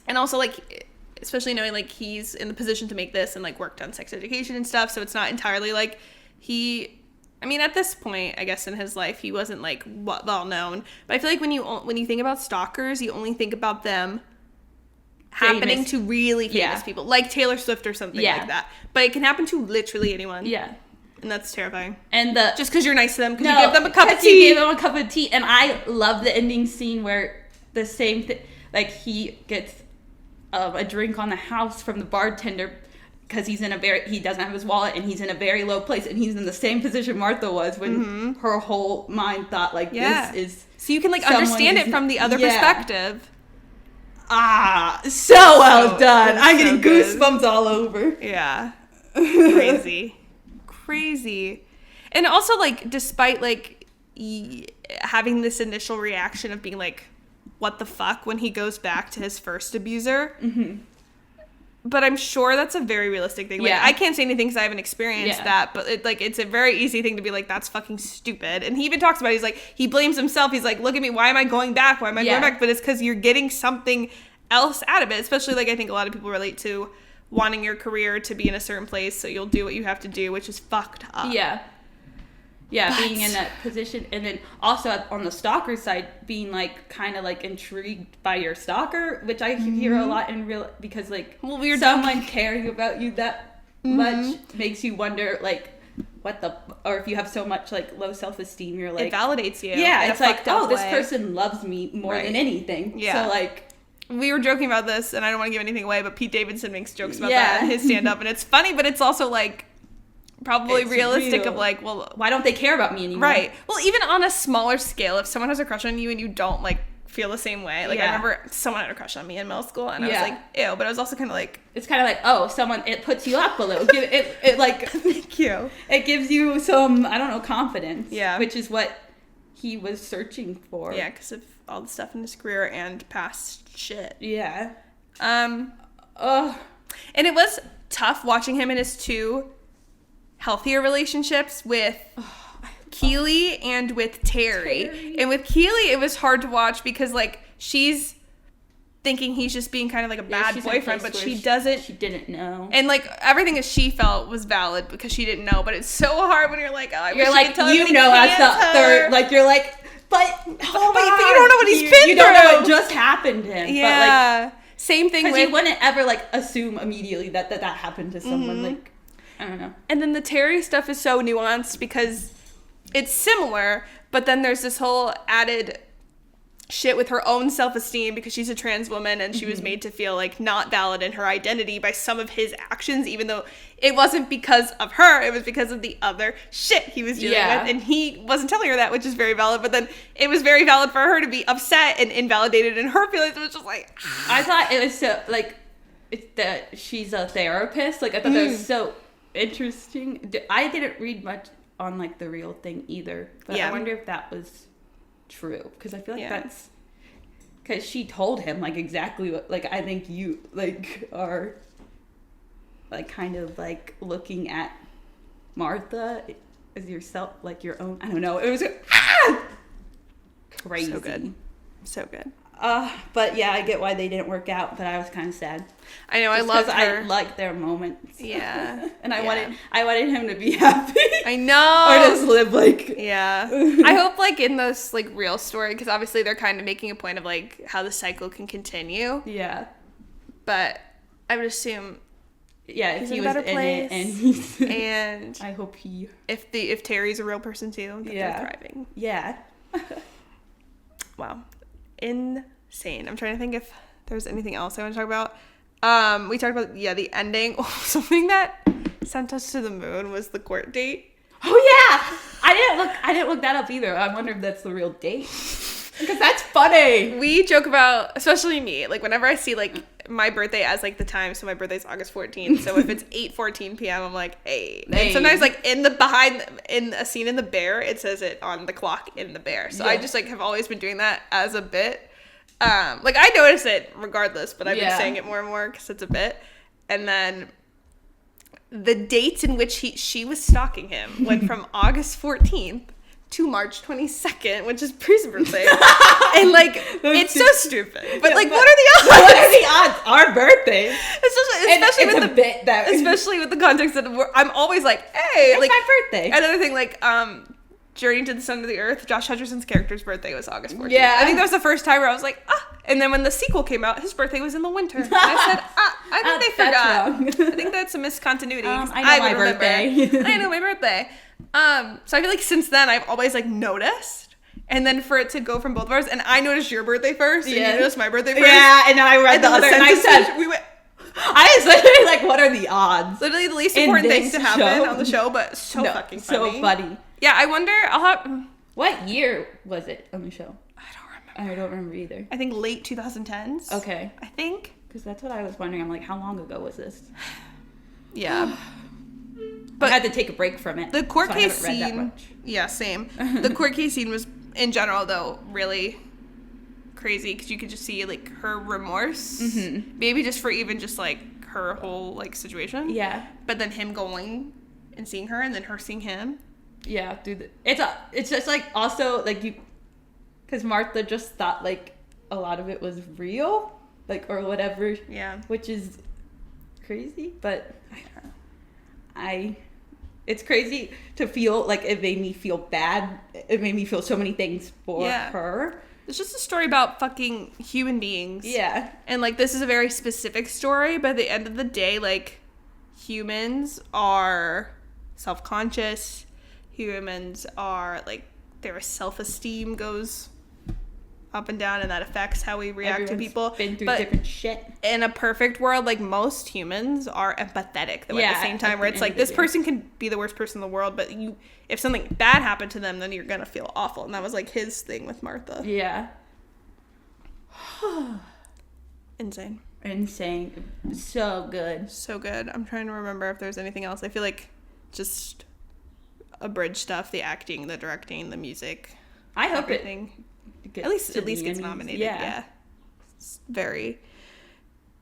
and also, like, especially knowing, like, he's in the position to make this and, like, worked on sex education and stuff, so it's not entirely, like, I mean, at this point, I guess, in his life, he wasn't, like, well known, but I feel like when you think about stalkers, you only think about them happening to really famous people, like Taylor Swift or something like that, but it can happen to literally anyone. And that's terrifying. And just because you're nice to them, because you give them a cup of tea. You gave them a cup of tea. And I love the ending scene where the same thing, like, he gets a drink on the house from the bartender because he doesn't have his wallet and he's in a very low place and he's in the same position Martha was when her whole mind thought, like, this is... So you can, like, understand it from the other perspective. So well done. I'm getting goosebumps all over. Yeah. Crazy. And also, like, despite, like, having this initial reaction of being like, what the fuck, when he goes back to his first abuser, but I'm sure that's a very realistic thing. Like, I can't say anything because I haven't experienced that, but it's a very easy thing to be like, that's fucking stupid. And he even talks about it. He's like, he blames himself. He's like, look at me, why am I going back? Why am I going back? But it's because you're getting something else out of it, especially, like, I think a lot of people relate to wanting your career to be in a certain place, so you'll do what you have to do, which is fucked up. being in that position, and then also on the stalker side, being like kind of like intrigued by your stalker, which I hear a lot in real, because like someone caring about you that much makes you wonder like or if you have so much like low self-esteem, you're like, it validates you. Yeah, it's like, oh, this person loves me more than anything. Yeah. So like, we were joking about this, and I don't want to give anything away, but Pete Davidson makes jokes about that in his stand-up, and it's funny, but it's also like probably it's realistic real. Of like, well, why don't they care about me anymore? Right. Well, even on a smaller scale, if someone has a crush on you and you don't like feel the same way, like I remember someone had a crush on me in middle school, and I was like, ew, but I was also kind of like, it's kind of like, oh, it puts you up a little. It like thank you. It gives you some, I don't know, confidence. Yeah. Which is what he was searching for. Yeah, because of all the stuff in his career and past shit. Yeah. And it was tough watching him in his 2 healthier relationships with Keely and with Terry. And with Keely, it was hard to watch because like she's thinking he's just being kind of like a bad boyfriend, but she didn't know. And like everything that she felt was valid because she didn't know. But it's so hard when you're like, oh, you're like, you know, as the third, like you're like, but you don't know what he's been through. You don't know what just happened to him. Yeah. But like, same thing with, because you wouldn't ever like assume immediately that happened to someone. Like, I don't know. And then the Terry stuff is so nuanced because it's similar, but then there's this whole added shit with her own self-esteem because she's a trans woman and she was made to feel like not valid in her identity by some of his actions, even though it wasn't because of her, it was because of the other shit he was dealing with, and he wasn't telling her that, which is very valid. But then it was very valid for her to be upset and invalidated in her feelings. It was just like, I thought it was so like, it's that she's a therapist. Like I thought that was so interesting. I didn't read much on like the real thing either, but I wonder if that was true, because I feel like that's because she told him like exactly what, like, I think you like are like kind of like looking at Martha as yourself, like your own, I don't know, it was crazy. So good. But yeah, I get why they didn't work out, but I was kind of sad. I know, I love her. I like their moments. Yeah. And I wanted him to be happy. I know. Or just live like. Yeah. I hope like in this like real story, because obviously they're kind of making a point of like how the cycle can continue. Yeah. But I would assume. Yeah, if he was in it and he's. And I hope he. If Terry's a real person too, that they're thriving. Yeah. Wow. Insane. I'm trying to think if there's anything else I want to talk about. We talked about the ending. Something that sent us to the moon was the court date. Oh yeah, I didn't look that up either. I wonder if that's the real date, because that's funny. We joke about, especially me, like whenever I see like my birthday as like the time. So my birthday's August 14th. So if it's 8:14 p.m., I'm like, hey. And sometimes like in a scene in The Bear, it says it on the clock in The Bear. So I just like have always been doing that as a bit. Like I notice it regardless, but I've been saying it more and more because it's a bit. And then the dates in which she was stalking him went from August 14th to March 22nd, which is Pre's birthday. And like, it's so stupid. But like, what are the odds? What are the odds? Our birthday. Especially with the context that I'm always like, hey, it's like my birthday. Another thing, like, Journey to the Center of the Earth, Josh Hutcherson's character's birthday was August 14th. Yeah. I think that was the first time where I was like, And then when the sequel came out, his birthday was in the winter. And I said, I think they forgot. I think that's a miscontinuity. I know my birthday. I know my birthday. So I feel like since then, I've always like noticed. And then for it to go from both of ours, and I noticed your birthday first, and you noticed my birthday first. Yeah, and then I read the other, and I said, I was literally like, what are the odds? Literally the least important thing to happen on the show, but fucking funny. So funny. Yeah, I wonder, what year was it on the show? I don't remember either. I think late 2010s. Okay. I think. Because that's what I was wondering. I'm like, how long ago was this? Yeah. But I had to take a break from it. The court case scene. Yeah, same. The court case scene was, in general, though, really crazy because you could just see like her remorse, maybe just for even just like her whole like situation. Yeah. But then him going and seeing her, and then her seeing him. Yeah, dude. It's just like also like you, because Martha just thought like a lot of it was real, like or whatever. Yeah. Which is crazy, but I It's crazy to feel like it made me feel bad. It made me feel so many things for her. It's just a story about fucking human beings. Yeah. And, like, this is a very specific story, but at the end of the day, like, humans are self-conscious. Humans are, like, their self-esteem goes up and down, and that affects how we react to people. Been through different shit. In a perfect world, like, most humans are empathetic. Though at the same time, where it's like, this person can be the worst person in the world, but if something bad happened to them, then you're gonna feel awful. And that was, like, his thing with Martha. Yeah. Insane. So good. So good. I'm trying to remember if there's anything else. I feel like just a bridge stuff, the acting, the directing, the music. I hope everything. At least gets nominated. Yeah. It's very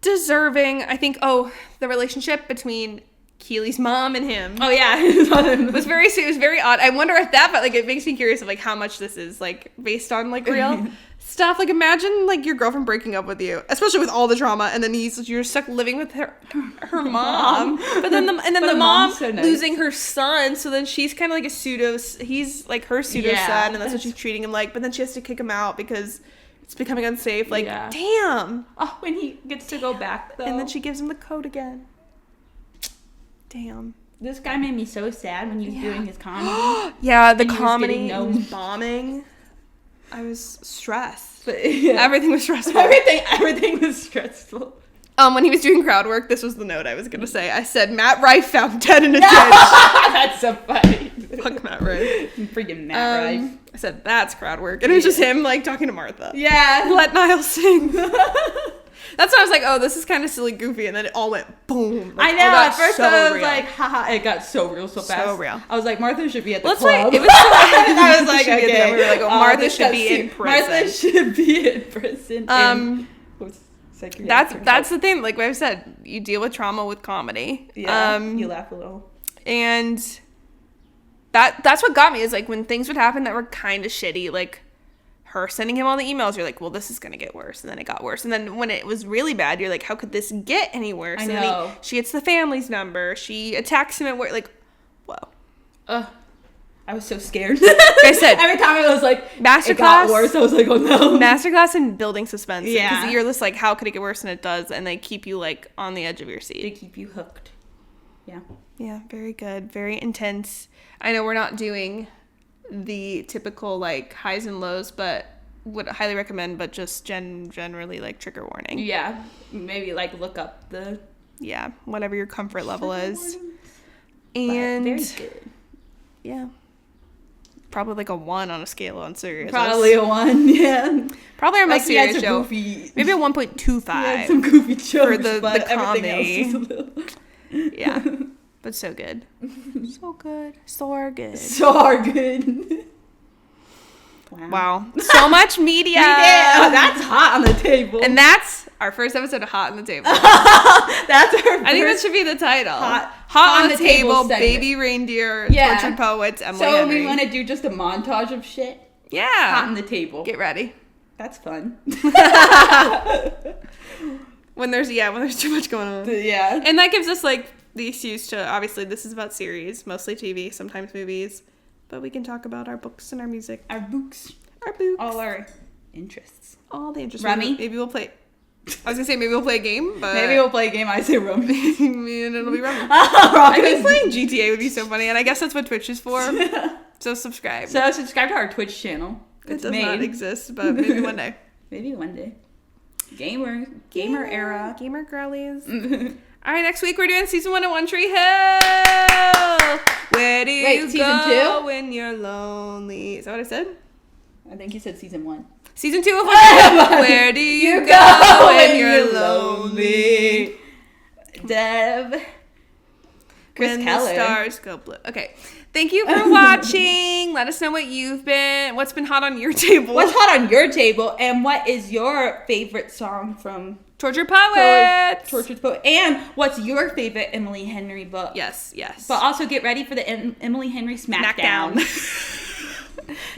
deserving. I think, the relationship between Keely's mom and him. Oh, yeah. it was very odd. I wonder if that, but, like, it makes me curious of, like, how much this is, like, based on, like, real stuff. Like, imagine, like, your girlfriend breaking up with you, especially with all the drama, and then you're stuck living with her mom. But then the mom so nice. losing her son, so then she's kind of like he's like her pseudo son, and that's what she's treating him like. But then she has to kick him out because it's becoming unsafe. Like, damn. Oh, when he gets to go back, though. And then she gives him the code again. Damn. This guy made me so sad when he was doing his comedy. Yeah, the comedy was bombing. I was stressed. But, everything was stressful. Everything was stressful. When he was doing crowd work, this was the note I was gonna say. I said, Matt Rife found dead in a ditch. That's so funny. Fuck Matt Rife. Freaking Matt Rife. I said, that's crowd work. And it was just him, like, talking to Martha. Yeah. Let Niall sing. That's why I was like, oh, this is kind of silly, goofy, and then it all went boom. Like, I know. At first, I was like, haha. It got so real so fast. So real. I was like, Martha should be at the club. Right. It was so I was like, okay. We were like, Martha should be in prison. Martha should be in prison. That's the thing. Like I've said, you deal with trauma with comedy. Yeah. You laugh a little. And that's what got me, is like when things would happen that were kind of shitty, like her sending him all the emails, you're like, well, this is gonna get worse. And then it got worse. And then when it was really bad, you're like, how could this get any worse? I know. And then she gets the family's number. She attacks him at work. Like, whoa. I was so scared. Like I said, every time it was like, masterclass, it got worse. I was like, oh no. Masterclass in building suspense. Yeah. Because you're just like, how could it get worse? And it does. And they keep you like on the edge of your seat. They keep you hooked. Yeah. Yeah, very good. Very intense. I know we're not doing the typical like highs and lows, but would highly recommend, but just generally like trigger warning. Yeah. Maybe like look up the... Yeah, whatever your comfort level is. Warnings. And... Very good. Yeah. Probably like a 1 on a scale on serious. Probably a 1, yeah. Probably our most serious show. Maybe a 1.25. Yeah, some goofy jokes for the comedy. Else is a little... Yeah. But so good. So good. So good. So good. Wow. So much media. Oh, that's hot on the table. And that's our first episode of Hot on the Table. That's our I think that should be the title. Hot on the table Baby Reindeer, yeah. Tortured Poets, Emily So Henry. we want to do just a montage of shit? Yeah. Hot on the table. Get ready. That's fun. when there's too much going on. Yeah. And that gives us like the excuse to, obviously this is about series, mostly TV, sometimes movies, but we can talk about our books and our music. Our books. All our interests. All the interests. Rummy. Maybe we'll play. I was gonna say maybe we'll play a game, but maybe we'll play a game. I say rummy. And it'll be rummy. I think playing GTA would be so funny, and I guess that's what Twitch is for. So subscribe. So subscribe to our Twitch channel. It does not exist, but maybe one day. Maybe one day. Gamer era. Gamer girlies. All right, next week we're doing season 1 of One Tree Hill. Where do you go when you're lonely? Is that what I said? I think you said season 1. Season 2 of One Tree Hill. Where do you go when you're lonely? Dev. Chris when Keller. The stars go blue. Okay. Thank you for watching. Let us know what's been hot on your table. What's hot on your table, and what is your favorite song from Tortured Poets. Tortured Poets. And what's your favorite Emily Henry book? Yes. But also get ready for the Emily Henry Smackdown.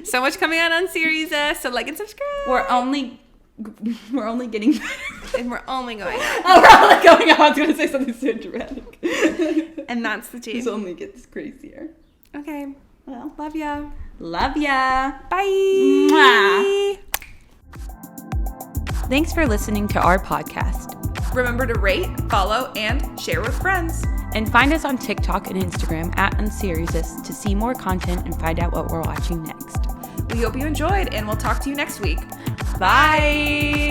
So much coming out on Unseriesous, so like and subscribe. We're only getting better. And we're only going up. Oh, we're only going up. I was going to say something so dramatic. And that's the tea. This only gets crazier. Okay. Well, Love ya. love ya. Bye. Mwah. Thanks for listening to our podcast. Remember to rate, follow, and share with friends. And find us on TikTok and Instagram at unseriesous to see more content and find out what we're watching next. We hope you enjoyed, and we'll talk to you next week. Bye.